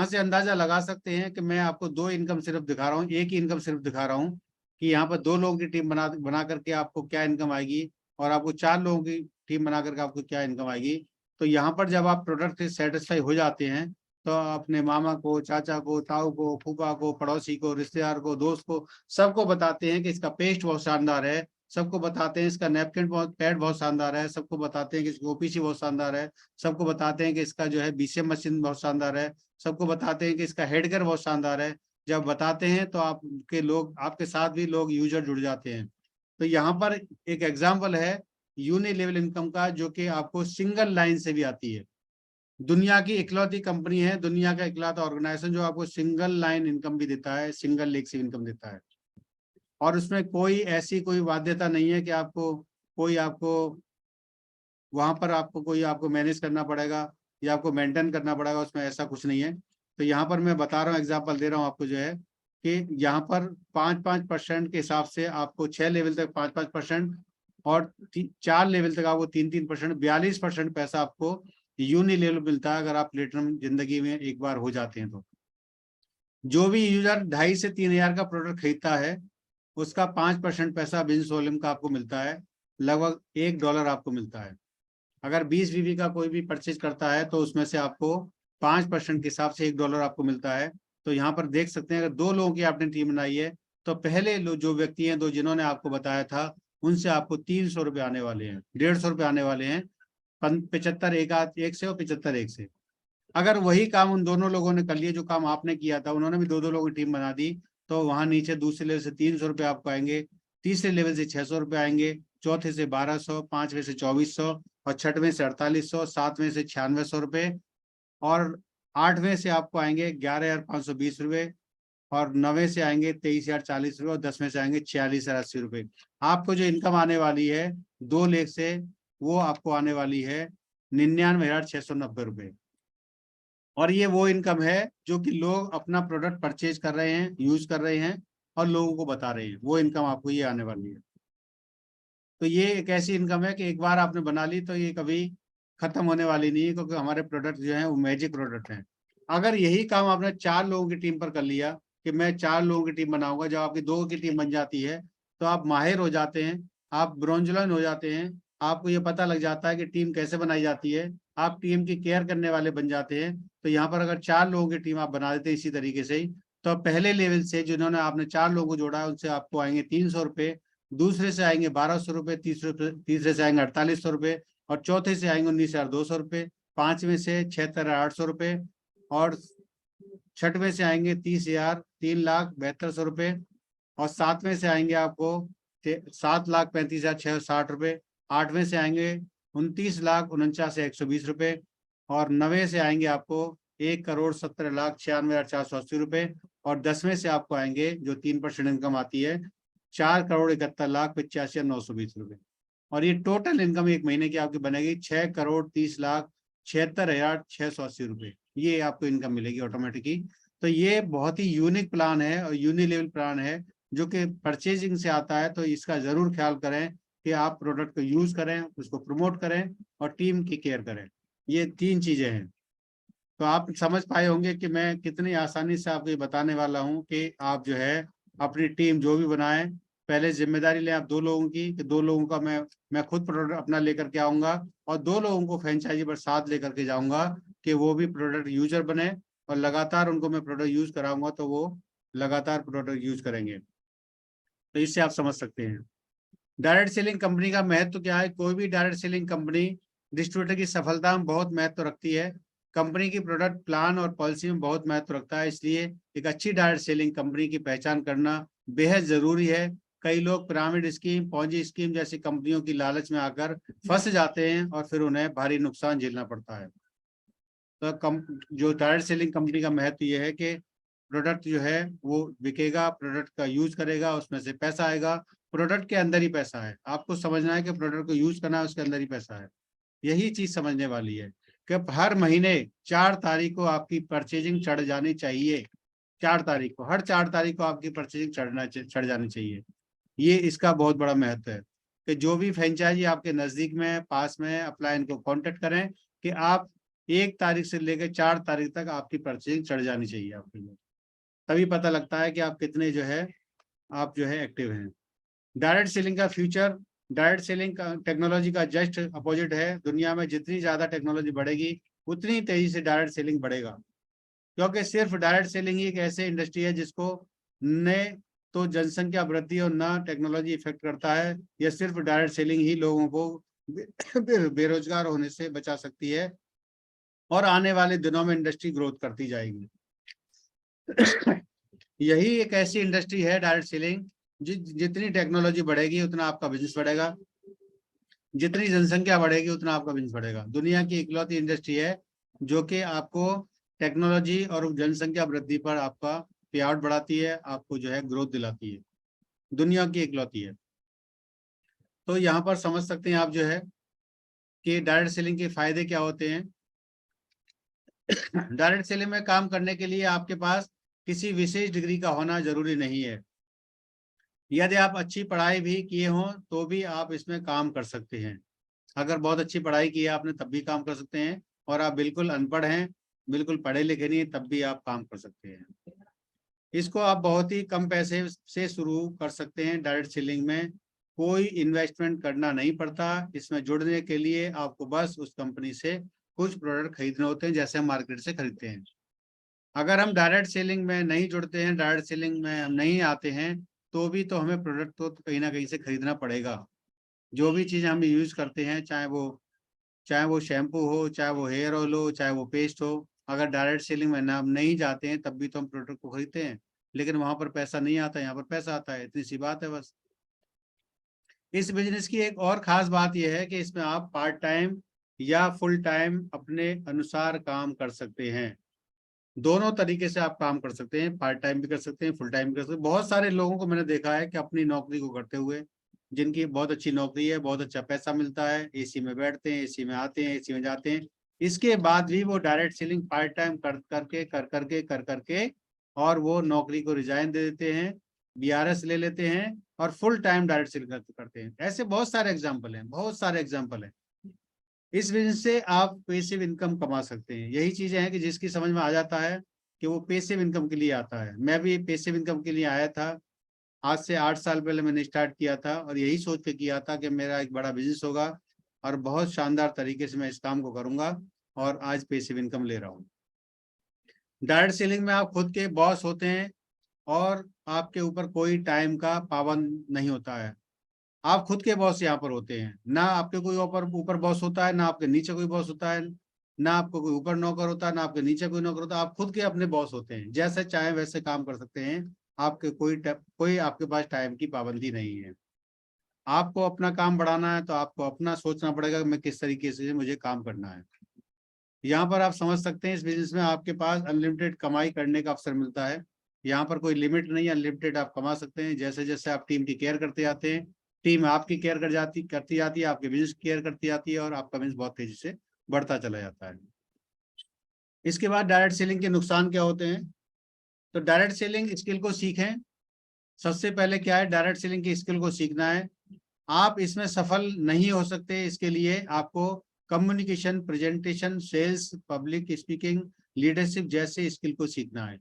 से अंदाजा लगा सकते हैं कि मैं आपको 2 इनकम सिर्फ दिखा रहा हूँ, एक ही इनकम सिर्फ दिखा रहा हूँ कि यहाँ पर 2 लोगों की टीम बना करके आपको क्या इनकम आएगी, और आपको 4 लोगों की टीम बना करके आपको क्या इनकम आएगी। तो यहाँ पर जब आप प्रोडक्ट से सेटिस्फाई हो जाते हैं तो अपने मामा को, चाचा को, ताऊ को, फूफा को, पड़ोसी को, रिश्तेदार को, दोस्त को, सबको बताते हैं कि इसका पेस्ट बहुत शानदार है, सबको बताते हैं इसका नैपकिन पैड बहुत शानदार है, सबको बताते हैं कि इसकी ओपीसी बहुत शानदार है, सबको बताते हैं कि इसका जो है बीसीएम मशीन बहुत शानदार है, सबको बताते हैं कि इसका हेडगेयर बहुत शानदार है। जब बताते हैं तो आपके साथ भी लोग यूजर जुड़ जाते हैं। तो यहाँ पर एक एग्जाम्पल है यूनि लेवल इनकम का, जो कि आपको सिंगल लाइन से भी आती है। दुनिया की इकलौती कंपनी है, दुनिया का इकलौता ऑर्गेनाइजेशन जो आपको सिंगल लाइन इनकम भी देता है, सिंगल लेग से इनकम देता है। और उसमें कोई बाध्यता नहीं है कि आपको वहां पर आपको मैनेज करना पड़ेगा या आपको मेंटेन करना पड़ेगा, उसमें ऐसा कुछ नहीं है। तो यहाँ पर मैं बता रहा हूँ, एग्जांपल दे रहा हूँ आपको जो है कि यहाँ पर 5-5% के हिसाब से आपको 6 लेवल तक 5-5%, और 4 लेवल तक आपको 3-3%, 42% पैसा आपको यूनि लेवल मिलता है अगर आप प्लेटिनम जिंदगी में एक बार हो जाते हैं तो। जो भी यूजर 2.5 से 3 हजार का प्रोडक्ट खरीदता है उसका 5% पैसा बिजनेस वॉल्यूम का आपको मिलता है, लगभग $1 आपको मिलता है। अगर 20 बीबी का कोई भी परचेज करता है तो उसमें से आपको 5% के हिसाब से $1 आपको मिलता है। तो यहाँ पर देख सकते हैं अगर 2 लोगों की आपने टीम बनाई है तो पहले जो व्यक्ति हैं, दो जिन्होंने आपको बताया था, उनसे आपको 300 रुपये आने वाले हैं, 150 रुपये आने वाले हैं, 75 एक से और 75 एक से। अगर वही काम उन दोनों लोगों ने कर लिया जो काम आपने किया था, उन्होंने भी 2-2 लोगों की टीम बना दी, तो वहां नीचे दूसरे लेवल से 300 रुपये आपको आएंगे, तीसरे लेवल से 600 रुपये आएंगे, चौथे से 1200, पांचवें से 2400, और छठवें से 4800, सातवें से 9600 रुपये, और आठवें से आपको आएंगे 11,520 रुपये, और नवे से आएंगे 23,040 रुपये, और 10वें से आएंगे 46,080 रुपये। आपको जो इनकम आने वाली है 2 लेख से, वो आपको आने वाली है 99,690 रुपये। और ये वो इनकम है जो कि लोग अपना प्रोडक्ट परचेज कर रहे हैं, यूज कर रहे हैं और लोगों को बता रहे हैं, वो इनकम आपको ये आने वाली है। तो ये एक ऐसी इनकम है कि एक बार आपने बना ली तो ये कभी खत्म होने वाली नहीं है, क्योंकि हमारे प्रोडक्ट जो है वो मैजिक प्रोडक्ट हैं। अगर यही काम आपने 4 लोगों की टीम पर कर लिया कि मैं 4 लोगों की टीम बनाऊंगा। जब आपकी 2 की टीम बन जाती है तो आप माहिर हो जाते हैं, आप ब्रोंजलन हो जाते हैं, आपको ये पता लग जाता है कि टीम कैसे बनाई जाती है, आप टीम की केयर करने वाले बन जाते हैं। तो यहाँ पर अगर 4 लोगों की टीम आप बना देते हैं इसी तरीके से ही, तो पहले लेवल से जिन्होंने आपने 4 लोगों को जोड़ा है उनसे आपको आएंगे 300 रुपये, दूसरे से आएंगे 1200 रुपये, तीसरे से आएंगे 4800 रुपये, और चौथे से आएंगे 19,200 रुपये, पांचवें से 76,800 रुपये, और छठवें से आएंगे 30,000 3,72,000 रुपये, और सातवें से आएंगे आपको 7,35,660 रुपये, आठवें से आएंगे 29,49,120 रुपये, और नवे से आएंगे आपको 1,17,96,480 रुपये, और 10वें से आपको आएंगे जो 3% इनकम आती है 4,71,85,920 रुपये। और ये टोटल इनकम एक महीने की आपकी बनेगी 6,30,76,680 रुपये। ये आपको इनकम मिलेगी ऑटोमेटिकली। तो ये बहुत ही यूनिक प्लान है और यूनिलेवल प्लान है जो कि परचेजिंग से आता है। तो इसका जरूर ख्याल करें कि आप प्रोडक्ट को यूज करें, उसको प्रमोट करें और टीम की केयर करें। ये 3 चीजें हैं। तो आप समझ पाए होंगे कि मैं कितनी आसानी से आपको ये बताने वाला हूँ कि आप जो है अपनी टीम जो भी बनाएं, पहले जिम्मेदारी लें आप 2 लोगों की, कि 2 लोगों का मैं खुद प्रोडक्ट अपना लेकर के आऊंगा और 2 लोगों को फ्रेंचाइजी पर साथ लेकर के जाऊंगा कि वो भी प्रोडक्ट यूजर बने, और लगातार उनको मैं प्रोडक्ट यूज कराऊंगा तो वो लगातार प्रोडक्ट यूज करेंगे। तो इससे आप समझ सकते हैं डायरेक्ट सेलिंग कंपनी का महत्व क्या है। कोई भी डायरेक्ट सेलिंग कंपनी डिस्ट्रीब्यूटर की सफलता में बहुत महत्व रखती है। कंपनी की प्रोडक्ट प्लान और पॉलिसी में बहुत महत्व रखता है। इसलिए एक अच्छी डायरेक्ट सेलिंग कंपनी की पहचान करना बेहद जरूरी है। कई लोग पिरामिड स्कीम, पॉन्जी स्कीम जैसी कंपनियों की लालच में आकर फंस जाते हैं और फिर उन्हें भारी नुकसान झेलना पड़ता है। तो जो डायरेक्ट सेलिंग कंपनी का महत्व यह है कि प्रोडक्ट जो है वो बिकेगा, प्रोडक्ट का यूज करेगा, उसमें से पैसा आएगा। प्रोडक्ट के अंदर ही पैसा है। आपको समझना है कि प्रोडक्ट को यूज करना है, उसके अंदर ही पैसा है। यही चीज समझने वाली है कि हर महीने 4 तारीख को आपकी परचेजिंग चढ़ जानी चाहिए। 4 तारीख को, हर 4 तारीख को आपकी परचेजिंग चढ़ जानी चाहिए। ये इसका बहुत बड़ा महत्व है कि जो भी फ्रेंचाइजी आपके नजदीक में, पास में, अपना इनको कांटेक्ट करें कि आप 1 तारीख से लेकर 4 तारीख तक आपकी परचेजिंग चढ़ जानी चाहिए आपके लिए। तभी पता लगता है कि आप कितने जो है आप जो है एक्टिव हैं। डायरेक्ट सेलिंग का फ्यूचर, डायरेक्ट सेलिंग का टेक्नोलॉजी का जस्ट अपोजिट है। दुनिया में जितनी ज्यादा टेक्नोलॉजी बढ़ेगी उतनी तेजी से डायरेक्ट सेलिंग बढ़ेगा, क्योंकि सिर्फ डायरेक्ट सेलिंग ही एक ऐसी इंडस्ट्री है जिसको न तो जनसंख्या वृद्धि और न टेक्नोलॉजी इफेक्ट करता है। यह सिर्फ डायरेक्ट सेलिंग ही लोगों को बेरोजगार होने से बचा सकती है और आने वाले दिनों में इंडस्ट्री ग्रोथ करती जाएगी। यही एक ऐसी इंडस्ट्री है डायरेक्ट सेलिंग, जितनी टेक्नोलॉजी बढ़ेगी उतना आपका बिजनेस बढ़ेगा, जितनी जनसंख्या बढ़ेगी उतना आपका बिजनेस बढ़ेगा। दुनिया की इकलौती इंडस्ट्री है जो कि आपको टेक्नोलॉजी और जनसंख्या वृद्धि पर आपका पे आउट बढ़ाती है, आपको जो है ग्रोथ दिलाती है। दुनिया की इकलौती है। तो यहाँ पर समझ सकते हैं आप जो है कि डायरेक्ट सेलिंग के फायदे क्या होते हैं। डायरेक्ट सेलिंग में काम करने के लिए आपके पास किसी विशेष डिग्री का होना जरूरी नहीं है। यदि आप अच्छी पढ़ाई भी किए हों तो भी आप इसमें काम कर सकते हैं। अगर बहुत अच्छी पढ़ाई की है आपने तब भी काम कर सकते हैं, और आप बिल्कुल अनपढ़ हैं, बिल्कुल पढ़े लिखे नहीं तब भी आप काम कर सकते हैं। इसको आप बहुत ही कम पैसे से शुरू कर सकते हैं। डायरेक्ट सेलिंग में कोई इन्वेस्टमेंट करना नहीं पड़ता। इसमें जुड़ने के लिए आपको बस उस कंपनी से कुछ प्रोडक्ट खरीदने होते हैं जैसे हम मार्केट से खरीदते हैं। अगर हम डायरेक्ट सेलिंग में नहीं जुड़ते हैं, डायरेक्ट सेलिंग में हम नहीं आते हैं, तो भी तो हमें प्रोडक्ट तो कहीं ना कहीं से खरीदना पड़ेगा। जो भी चीज़ हम यूज करते हैं, चाहे वो शैम्पू हो, चाहे वो हेयर ऑयल हो, चाहे वो पेस्ट हो, अगर डायरेक्ट सेलिंग में हम नहीं जाते हैं तब भी तो हम प्रोडक्ट को खरीदते हैं। लेकिन वहां पर पैसा नहीं आता, यहाँ पर पैसा आता है। इतनी सी बात है बस। इस बिजनेस की एक और खास बात यह है कि इसमें आप पार्ट टाइम या फुल टाइम अपने अनुसार काम कर सकते हैं। दोनों तरीके से आप काम कर सकते हैं, पार्ट टाइम भी कर सकते हैं, फुल टाइम भी कर सकते हैं। बहुत सारे लोगों को मैंने देखा है कि अपनी नौकरी को करते हुए, जिनकी बहुत अच्छी नौकरी है, बहुत अच्छा पैसा मिलता है, एसी में बैठते हैं, एसी में आते हैं, एसी में जाते हैं, इसके बाद भी वो डायरेक्ट सेलिंग पार्ट टाइम कर करके और वो नौकरी को रिजाइन दे देते हैं, बीआरएस ले लेते हैं और फुल टाइम डायरेक्ट सेलिंग करते हैं। ऐसे बहुत सारे एग्जाम्पल हैं, बहुत सारे एग्जाम्पल हैं। इस बिजनेस से आप पैसिव इनकम कमा सकते हैं। यही चीजें हैं कि जिसकी समझ में आ जाता है कि वो पैसिव इनकम के लिए आता है। मैं भी पैसिव इनकम के लिए आया था। आज से 8 साल पहले मैंने स्टार्ट किया था और यही सोच के किया था कि मेरा एक बड़ा बिजनेस होगा और बहुत शानदार तरीके से मैं इस काम को करूंगा, और आज पैसिव इनकम ले रहा हूँ। डायरेक्ट सेलिंग में आप खुद के बॉस होते हैं और आपके ऊपर कोई टाइम का पाबंद नहीं होता है। आप खुद के बॉस यहाँ पर होते हैं, ना आपके कोई ऊपर ऊपर बॉस होता है, ना आपके नीचे कोई बॉस होता है, ना आपको कोई ऊपर नौकर होता है, ना आपके नीचे कोई नौकर होता है। आप खुद के अपने बॉस होते हैं, जैसे चाहे वैसे काम कर सकते हैं। आपके कोई आपके पास टाइम की पाबंदी नहीं है। आपको अपना काम बढ़ाना है तो आपको अपना सोचना पड़ेगा कि मैं किस तरीके से मुझे काम करना है। यहाँ पर आप समझ सकते हैं इस बिजनेस में आपके पास अनलिमिटेड कमाई करने का अवसर मिलता है। यहाँ पर कोई लिमिट नहीं है, अनलिमिटेड आप कमा सकते हैं। जैसे जैसे आप टीम की केयर करते जाते हैं, टीम आपकी केयर करती जाती है, आपके बिजनेस की केयर करती जाती है और आपका बिजनेस बहुत तेजी से बढ़ता चला जाता है। इसके बाद डायरेक्ट सेलिंग के नुकसान क्या होते हैं? तो डायरेक्ट सेलिंग स्किल को सीखें। सबसे पहले क्या है, डायरेक्ट सेलिंग की स्किल को सीखना है। आप इसमें सफल नहीं हो सकते, इसके लिए आपको communication, presentation, sales, public speaking, leadership जैसे स्किल को सीखना है।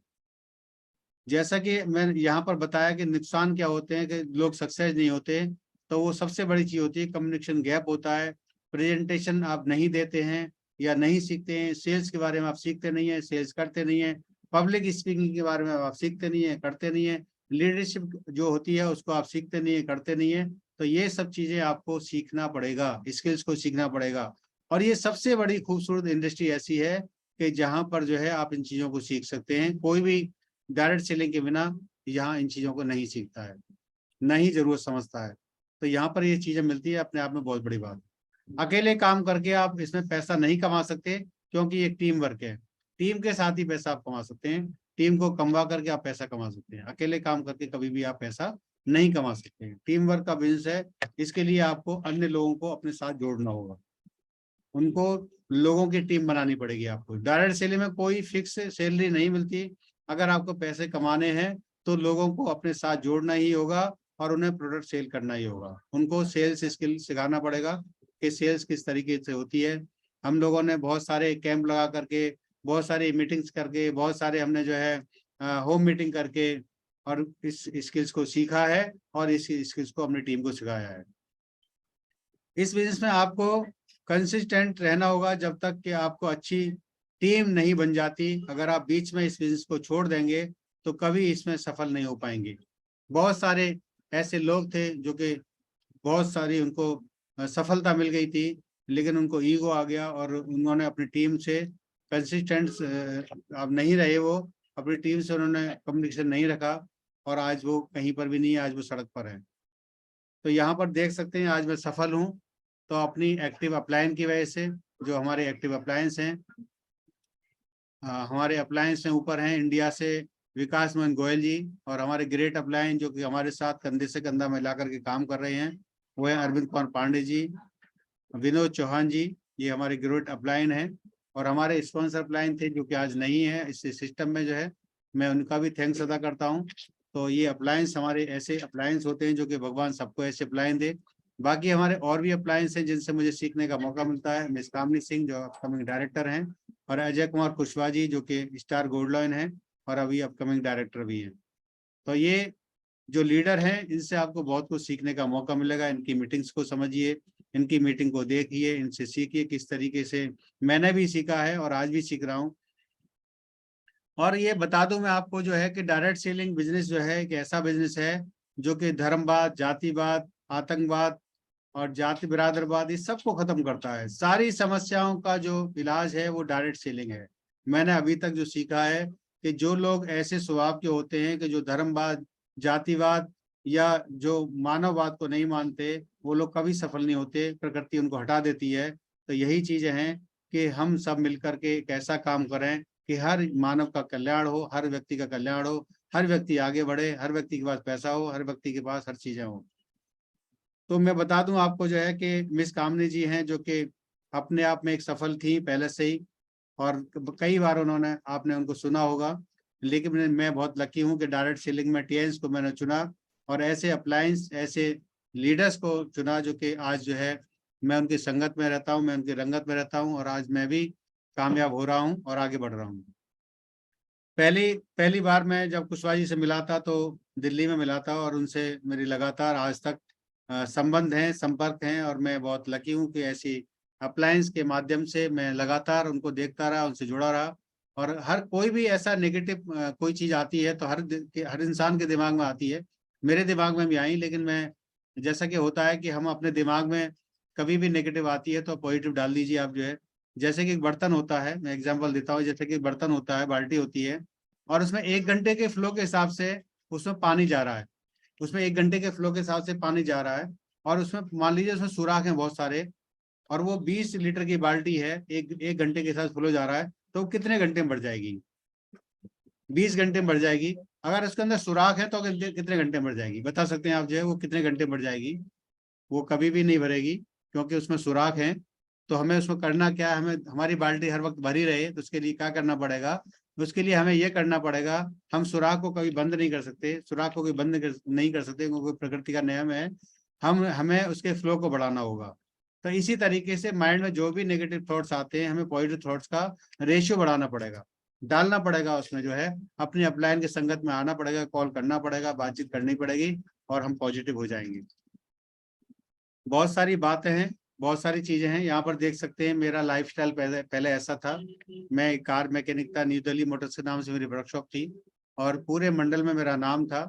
जैसा कि मैं यहाँ पर बताया कि नुकसान क्या होते हैं कि लोग सक्सेस नहीं होते, तो वो सबसे बड़ी चीज होती है कम्युनिकेशन गैप होता है। प्रेजेंटेशन आप नहीं देते हैं या नहीं सीखते हैं, सेल्स के बारे में आप सीखते नहीं है, सेल्स करते नहीं है, पब्लिक स्पीकिंग के बारे में आप सीखते नहीं है, करते नहीं है, लीडरशिप जो होती है उसको आप सीखते नहीं है, करते नहीं है। तो ये सब चीजें आपको सीखना पड़ेगा, स्किल्स को सीखना पड़ेगा। और ये सबसे बड़ी खूबसूरत इंडस्ट्री ऐसी है कि जहां पर जो है आप इन चीजों को सीख सकते हैं। कोई भी डायरेक्ट सेलिंग के बिना यहाँ इन चीजों को नहीं सीखता है, नहीं जरूरत समझता है। तो यहाँ पर ये चीजें मिलती है, अपने आप में बहुत बड़ी बात। अकेले काम करके आप इसमें पैसा नहीं कमा सकते, क्योंकि ये टीम वर्क है। टीम के साथ ही पैसा आप कमा सकते हैं, टीम को कमवा करके आप पैसा कमा सकते हैं। अकेले काम करके कभी भी आप पैसा नहीं कमा सकते हैं। टीम वर्क का बिजनेस है, इसके लिए आपको अन्य लोगों को अपने साथ जोड़ना होगा, उनको लोगों की टीम बनानी पड़ेगी आपको। डायरेक्ट सेलिंग में कोई फिक्स सैलरी नहीं मिलती। अगर आपको पैसे कमाने हैं तो लोगों को अपने साथ जोड़ना ही होगा और उन्हें प्रोडक्ट सेल करना ही होगा। उनको सेल्स स्किल सिखाना पड़ेगा कि सेल्स किस तरीके से होती है। हम लोगों ने बहुत सारे कैंप लगा करके, बहुत सारी मीटिंग्स करके, बहुत सारे हमने जो है होम मीटिंग करके और इस स्किल्स को सीखा है और इस स्किल्स को अपनी टीम को सिखाया है। इस बिजनेस में आपको कंसिस्टेंट रहना होगा जब तक कि आपको अच्छी टीम नहीं बन जाती। अगर आप बीच में इस बिजनेस को छोड़ देंगे तो कभी इसमें सफल नहीं हो पाएंगे। बहुत सारे ऐसे लोग थे जो कि बहुत सारी उनको सफलता मिल गई थी, लेकिन उनको ईगो आ गया और उन्होंने अपनी टीम से कंसिस्टेंट अब नहीं रहे। वो अपनी टीम से उन्होंने कम्युनिकेशन नहीं रखा और आज वो कहीं पर भी नहीं है, आज वो सड़क पर है। तो यहाँ पर देख सकते हैं आज मैं सफल हूँ, तो अपनी एक्टिव अपलायंस की वजह से। जो हमारे एक्टिव अपलायंस हैं, हमारे अपलायंस में ऊपर हैं इंडिया से विकास मोहन गोयल जी, और हमारे ग्रेट अपलायंस जो कि हमारे साथ कंधे से कंधा मिला करके काम कर रहे हैं वो है अरविंद कुमार पांडे जी, विनोद चौहान जी, ये हमारे ग्रेट अपलायन हैं। और हमारे स्पॉन्सर अपलायन थे जो कि आज नहीं है इस सिस्टम में जो है, मैं उनका भी थैंक्स अदा करता हूँ। तो ये अप्लायंस हमारे ऐसे अप्लायंस होते हैं जो कि भगवान सबको ऐसे अप्लायंस दे। बाकी हमारे और भी अप्लायंस हैं जिनसे मुझे सीखने का मौका मिलता है। मिस कामनी सिंह जो अपकमिंग डायरेक्टर हैं, और अजय कुमार कुशवाहा जी जो कि स्टार गोल्ड लॉयन है और अभी अपकमिंग डायरेक्टर भी हैं। तो ये जो लीडर हैं इनसे आपको बहुत कुछ सीखने का मौका मिलेगा। इनकी मीटिंग्स को समझिए, इनकी मीटिंग को देखिए, इनसे सीखिए किस तरीके से मैंने भी सीखा है और आज भी सीख रहा हूँ। और ये बता दूं मैं आपको जो है कि डायरेक्ट सेलिंग बिजनेस जो है एक ऐसा बिजनेस है जो कि धर्मवाद, जातिवाद, आतंकवाद और जाति बिरादरवाद इस सबको खत्म करता है। सारी समस्याओं का जो इलाज है वो डायरेक्ट सेलिंग है। मैंने अभी तक जो सीखा है कि जो लोग ऐसे स्वभाव के होते हैं कि जो धर्मवाद, जातिवाद या जो मानववाद को नहीं मानते, वो लोग कभी सफल नहीं होते, प्रकृति उनको हटा देती है। तो यही चीजें हैं कि हम सब मिलकर के एक ऐसा काम करें कि हर मानव का कल्याण हो, हर व्यक्ति का कल्याण हो, हर व्यक्ति आगे बढ़े, हर व्यक्ति के पास पैसा हो, हर व्यक्ति के पास हर चीजें हो। तो मैं बता दूं आपको जो है कि मिस कामनी जी हैं जो कि अपने आप में एक सफल थी पहले से ही, और कई बार उन्होंने आपने उनको सुना होगा। लेकिन मैं बहुत लकी हूं कि डायरेक्ट सेलिंग में टीएंस को मैंने चुना और ऐसे अप्लायंस, ऐसे लीडर्स को चुना जो कि आज जो है मैं उनकी संगत में रहता हूं, मैं उनकी रंगत में रहता हूं और आज मैं भी कामयाब हो रहा हूं और आगे बढ़ रहा हूं। पहली बार मैं जब कुशवाहा जी से मिला था तो दिल्ली में मिला था, और उनसे मेरी लगातार आज तक संबंध हैं, संपर्क हैं, और मैं बहुत लकी हूँ कि ऐसी अप्लायंस के माध्यम से मैं लगातार उनको देखता रहा, उनसे जुड़ा रहा। और हर कोई भी ऐसा नेगेटिव कोई चीज आती है तो हर इंसान के दिमाग में आती है, मेरे दिमाग में भी आई, लेकिन मैं, जैसा कि होता है कि हम अपने दिमाग में कभी भी नेगेटिव आती है तो पॉजिटिव डाल दीजिए आप जो है। जैसे कि एक बर्तन होता है, मैं एग्जांपल देता हूँ, जैसे कि एक बर्तन होता है, बाल्टी होती है, और उसमें 1 घंटे के फ्लो के हिसाब से उसमें पानी जा रहा है, उसमें 1 घंटे के फ्लो के हिसाब से पानी जा रहा है, और उसमें मान लीजिए उसमें सुराख है बहुत सारे, और वो 20 लीटर की बाल्टी है, एक घंटे के साथ फ्लो जा रहा है, तो कितने घंटे में भर जाएगी? 20 घंटे में भर जाएगी। अगर उसके अंदर सुराख है तो कितने घंटे में भर जाएगी? बता सकते हैं आप जो है वो कितने घंटे में भर जाएगी? वो कभी भी नहीं भरेगी, क्योंकि उसमें सुराख है। तो हमें उसमें करना क्या है, हमें हमारी बाल्टी हर वक्त भरी रहे तो उसके लिए क्या करना पड़ेगा? उसके लिए हमें ये करना पड़ेगा, हम सुराख को कभी बंद नहीं कर सकते, सुराख को कभी बंद नहीं कर सकते, क्योंकि प्रकृति का नियम है। हमें उसके फ्लो को बढ़ाना होगा। तो इसी तरीके से माइंड में जो भी नेगेटिव थॉट्स आते हैं, हमें पॉजिटिव थॉट्स का रेशियो बढ़ाना पड़ेगा, डालना पड़ेगा उसमें जो है, अपनी अपलाइन की संगत में आना पड़ेगा, कॉल करना पड़ेगा, बातचीत करनी पड़ेगी, और हम पॉजिटिव हो जाएंगे। बहुत सारी बातें हैं, बहुत सारी चीजें हैं। यहाँ पर देख सकते हैं मेरा लाइफस्टाइल पहले पहले ऐसा था। मैं एक कार मैकेनिक था, न्यू दिल्ली मोटर्स के नाम से मेरी वर्कशॉप थी, और पूरे मंडल में मेरा नाम था।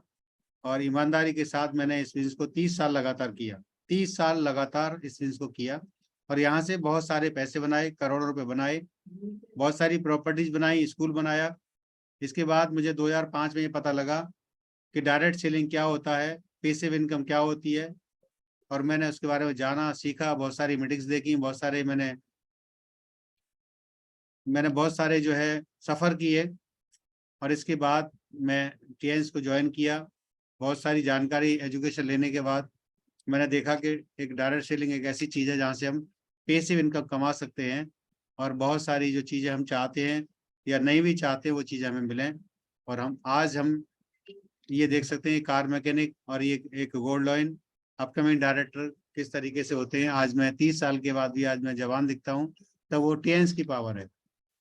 और ईमानदारी के साथ मैंने इस बिजनेस को 30 साल लगातार किया, 30 साल लगातार इस बिजनेस को किया, और यहाँ से बहुत सारे पैसे बनाए, करोड़ों रुपए बनाए, बहुत सारी प्रॉपर्टीज बनाई, स्कूल बनाया। इसके बाद मुझे 2005 में ये पता लगा कि डायरेक्ट सेलिंग क्या होता है, पैसिव इनकम क्या होती है, और मैंने उसके बारे में जाना, सीखा, बहुत सारी मीटिंग्स देखी, बहुत सारे मैंने बहुत सारे जो है सफ़र किए। और इसके बाद मैं टीएंस को ज्वाइन किया। बहुत सारी जानकारी, एजुकेशन लेने के बाद मैंने देखा कि एक डायरेक्ट सेलिंग एक ऐसी चीज़ है जहाँ से हम पैसिव इनकम कमा सकते हैं, और बहुत सारी जो चीज़ें हम चाहते हैं या नहीं भी चाहते वो चीज़ें हमें मिलें। और हम ये देख सकते हैं, कार मैकेनिक और ये एक गोल्ड लॉइन अपकमिंग डायरेक्टर किस तरीके से होते हैं। आज मैं 30 साल के बाद भी आज मैं जवान दिखता हूँ, तो वो टीएंस की पावर है,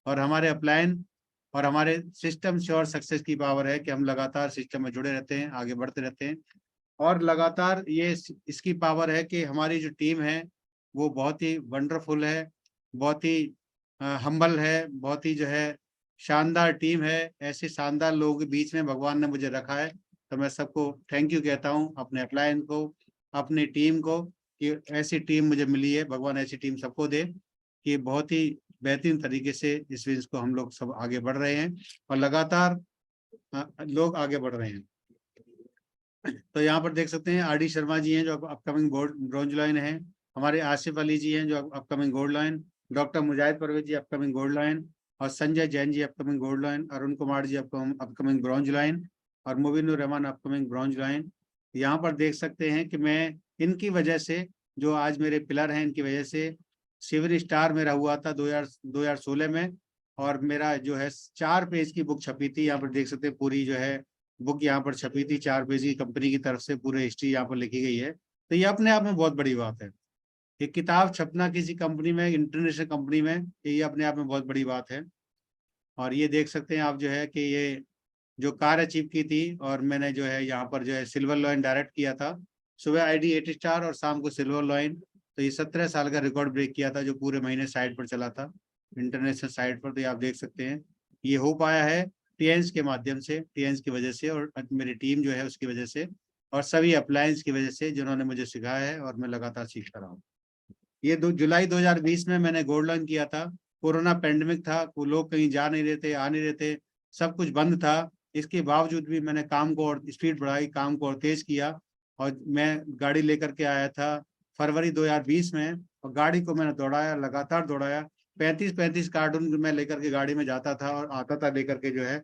और हमारे अपलाइन और हमारे सिस्टम श्योर सक्सेस की पावर है कि हम लगातार सिस्टम में जुड़े रहते हैं, आगे बढ़ते रहते हैं। और लगातार ये इसकी पावर है कि हमारी जो टीम है वो बहुत ही वंडरफुल है, बहुत ही हम्बल है, बहुत ही जो है शानदार टीम है। ऐसे शानदार लोगों के बीच में भगवान ने मुझे रखा है, तो मैं सबको थैंक यू कहता हूँ, अपने अपलायन को, अपनी टीम को, कि ऐसी टीम मुझे मिली है। भगवान ऐसी टीम सबको दे कि बहुत ही बेहतरीन तरीके से इस बिजनेस को हम लोग सब आगे बढ़ रहे हैं, और लगातार लोग आगे बढ़ रहे हैं। तो यहाँ पर देख सकते हैं आरडी शर्मा जी हैं जो अपकमिंग गोल्ड ब्रॉन्ज लाइन है, हमारे आसिफ अली जी हैं जो upcoming gold line, doctor Mujahid Parvez ji upcoming gold line, और Sanjay Jain ji upcoming gold line, Arun Kumar ji upcoming bronze line, और Mubinur Rahman upcoming bronze line. यहाँ पर देख सकते हैं कि मैं इनकी वजह से, जो आज मेरे पिलर हैं, इनकी वजह से सिविल स्टार मेरा हुआ था 2016 में, और मेरा जो है 4 पेज की बुक छपी थी। यहाँ पर देख सकते हैं पूरी जो है बुक यहाँ पर छपी थी, 4 पेज की, कंपनी की तरफ से पूरी हिस्ट्री यहाँ पर लिखी गई है। तो ये अपने आप में बहुत बड़ी बात है। एक किताब छपना किसी कंपनी में, इंटरनेशनल कंपनी में, ये अपने आप में बहुत बड़ी बात है। और ये देख सकते हैं आप जो है कि ये जो कार अचीव की थी, और मैंने जो है यहाँ पर जो है सिल्वर लॉइन डायरेक्ट किया था, सुबह आईडी 8 स्टार और शाम को सिल्वर लॉइन। तो ये 17 साल का रिकॉर्ड ब्रेक किया था, जो पूरे महीने साइट पर चला था, इंटरनेशनल साइट पर। तो ये आप देख सकते हैं ये हो पाया है टीएंस के माध्यम से, टीएंस की वजह से, और मेरी टीम जो है उसकी वजह से, और सभी अप्लायंस की वजह से जिन्होंने मुझे सिखाया है, और मैं लगातार सीखता रहा हूँ। ये जुलाई 2020 में मैंने गोल्ड लोन किया था। कोरोना पेंडेमिक था, वो लोग कहीं जा नहीं रहे थे, आ नहीं रहे थे, सब कुछ बंद था। इसके बावजूद भी मैंने काम को और स्पीड बढ़ाई, काम को और तेज किया, और मैं गाड़ी लेकर के आया था फरवरी 2020 में, और गाड़ी को मैंने दौड़ाया, लगातार दौड़ाया। 35-35 कार्टून मैं लेकर के गाड़ी में जाता था और आता था लेकर के जो है।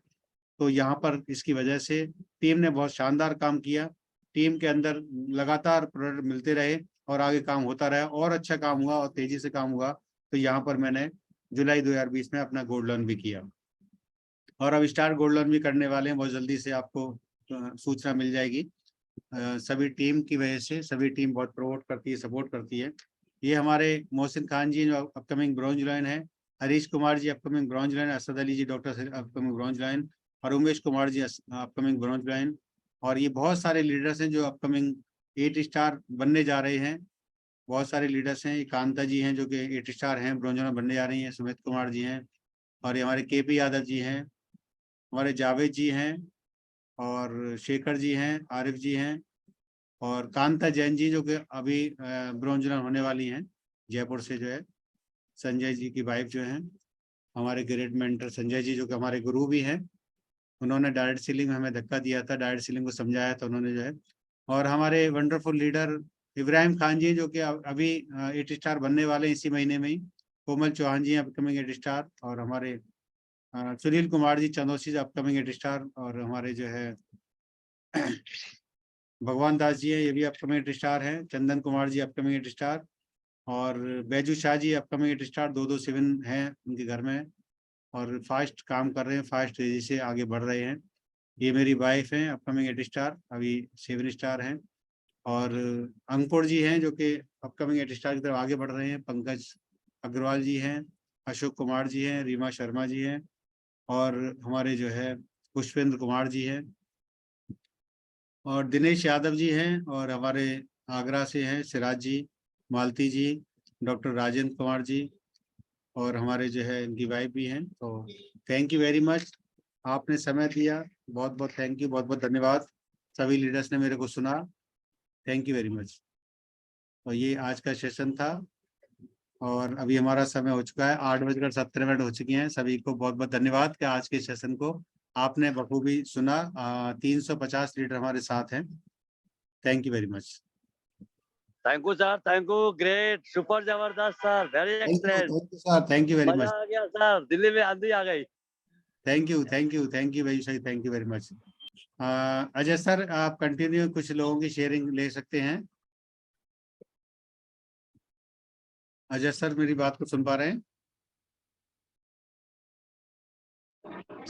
तो यहाँ पर इसकी वजह से टीम ने बहुत शानदार काम किया। टीम के अंदर लगातार प्रोडक्ट मिलते रहे, और आगे काम होता रहा, और अच्छा काम हुआ, और तेजी से काम हुआ। तो यहाँ पर मैंने जुलाई 2020 में अपना गोल्ड लोन भी किया, और अब स्टार गोल्ड लोन भी करने वाले हैं। बहुत जल्दी से आपको सूचना मिल जाएगी। सभी टीम की वजह से, सभी टीम बहुत प्रमोट करती है, सपोर्ट करती है। ये हमारे मोहसिन खान जी जो अपकमिंग ब्रॉन्ज लाइन है, Harish Kumar ji upcoming bronze line, Asad Ali ji doctor upcoming bronze line, और Umesh Kumar ji upcoming bronze line. और ये बहुत सारे लीडर्स हैं जो अपकमिंग 8 स्टार बनने जा रहे हैं। बहुत सारे लीडर्स हैं। कांता जी हैं जो कि 8 स्टार हैं, ब्रॉन्ज बनने जा रही हैं। सुमित कुमार जी हैं, और ये हमारे केपी यादव जी हैं, हमारे जावेद जी हैं, और शेखर जी हैं, आरिफ जी हैं, और कांता जैन जी जो कि अभी ब्रॉन्ज होने वाली हैं जयपुर से, जो है संजय जी की वाइफ जो हैं, हमारे ग्रेट मेंटर संजय जी जो कि हमारे गुरु भी हैं। उन्होंने डायरेक्ट सीलिंग में हमें धक्का दिया था, डायरेक्ट सीलिंग को समझाया था उन्होंने, जो है। और हमारे वंडरफुल लीडर इब्राहिम खान जी जो कि अभी 8 स्टार बनने वाले हैं इसी महीने में ही। कोमल चौहान जी अपकमिंग 8 स्टार, और हमारे सुनील कुमार जी चंदौसी अपकमिंग 8 स्टार, और हमारे जो है भगवान दास जी है, ये भी अपकमिंग 8 स्टार हैं। चंदन कुमार जी अपकमिंग 8 स्टार, और बैजू शाह जी अपकमिंग 8 स्टार, 2-2 7 हैं उनके घर में, और फास्ट काम कर रहे हैं, फास्ट तेजी से आगे बढ़ रहे हैं। ये मेरी वाइफ हैं, अपकमिंग 8 स्टार, अभी 7 स्टार हैं। और अंकुर जी हैं जो कि अपकमिंग 8 स्टार की तरफ आगे बढ़ रहे हैं। पंकज अग्रवाल जी हैं, अशोक कुमार जी हैं, रीमा शर्मा जी हैं, और हमारे जो है पुष्पेंद्र कुमार जी हैं, और दिनेश यादव जी हैं, और हमारे आगरा से हैं सिराज जी, मालती जी, डॉक्टर राजेंद्र कुमार जी, और हमारे जो है इनकी वाइफ भी हैं। तो थैंक यू वेरी मच, आपने समय दिया, बहुत बहुत थैंक यू, बहुत बहुत धन्यवाद। सभी लीडर्स ने मेरे को सुना, थैंक यू वेरी मच। और ये आज का सेशन था, और अभी हमारा समय हो चुका है, 8:17 हो चुकी हैं। सभी को बहुत बहुत धन्यवाद कि आज के सेशन को आपने बखूबी सुना। 350 लीडर हमारे साथ हैं। Thank you very much. Thank you sir, thank you, great, super जबरदस्त sir, very excellent, thank you sir, thank you very मजा मच। आ गया सर, दिल्ली में आंधी आ गई। Thank you, thank you, thank you very सही, thank you very much. Ajay sir, आप कंटिन्यू कुछ लोगों की शेयरिंग ले सकते हैं। अजय सर, मेरी बात को सुन पा रहे हैं?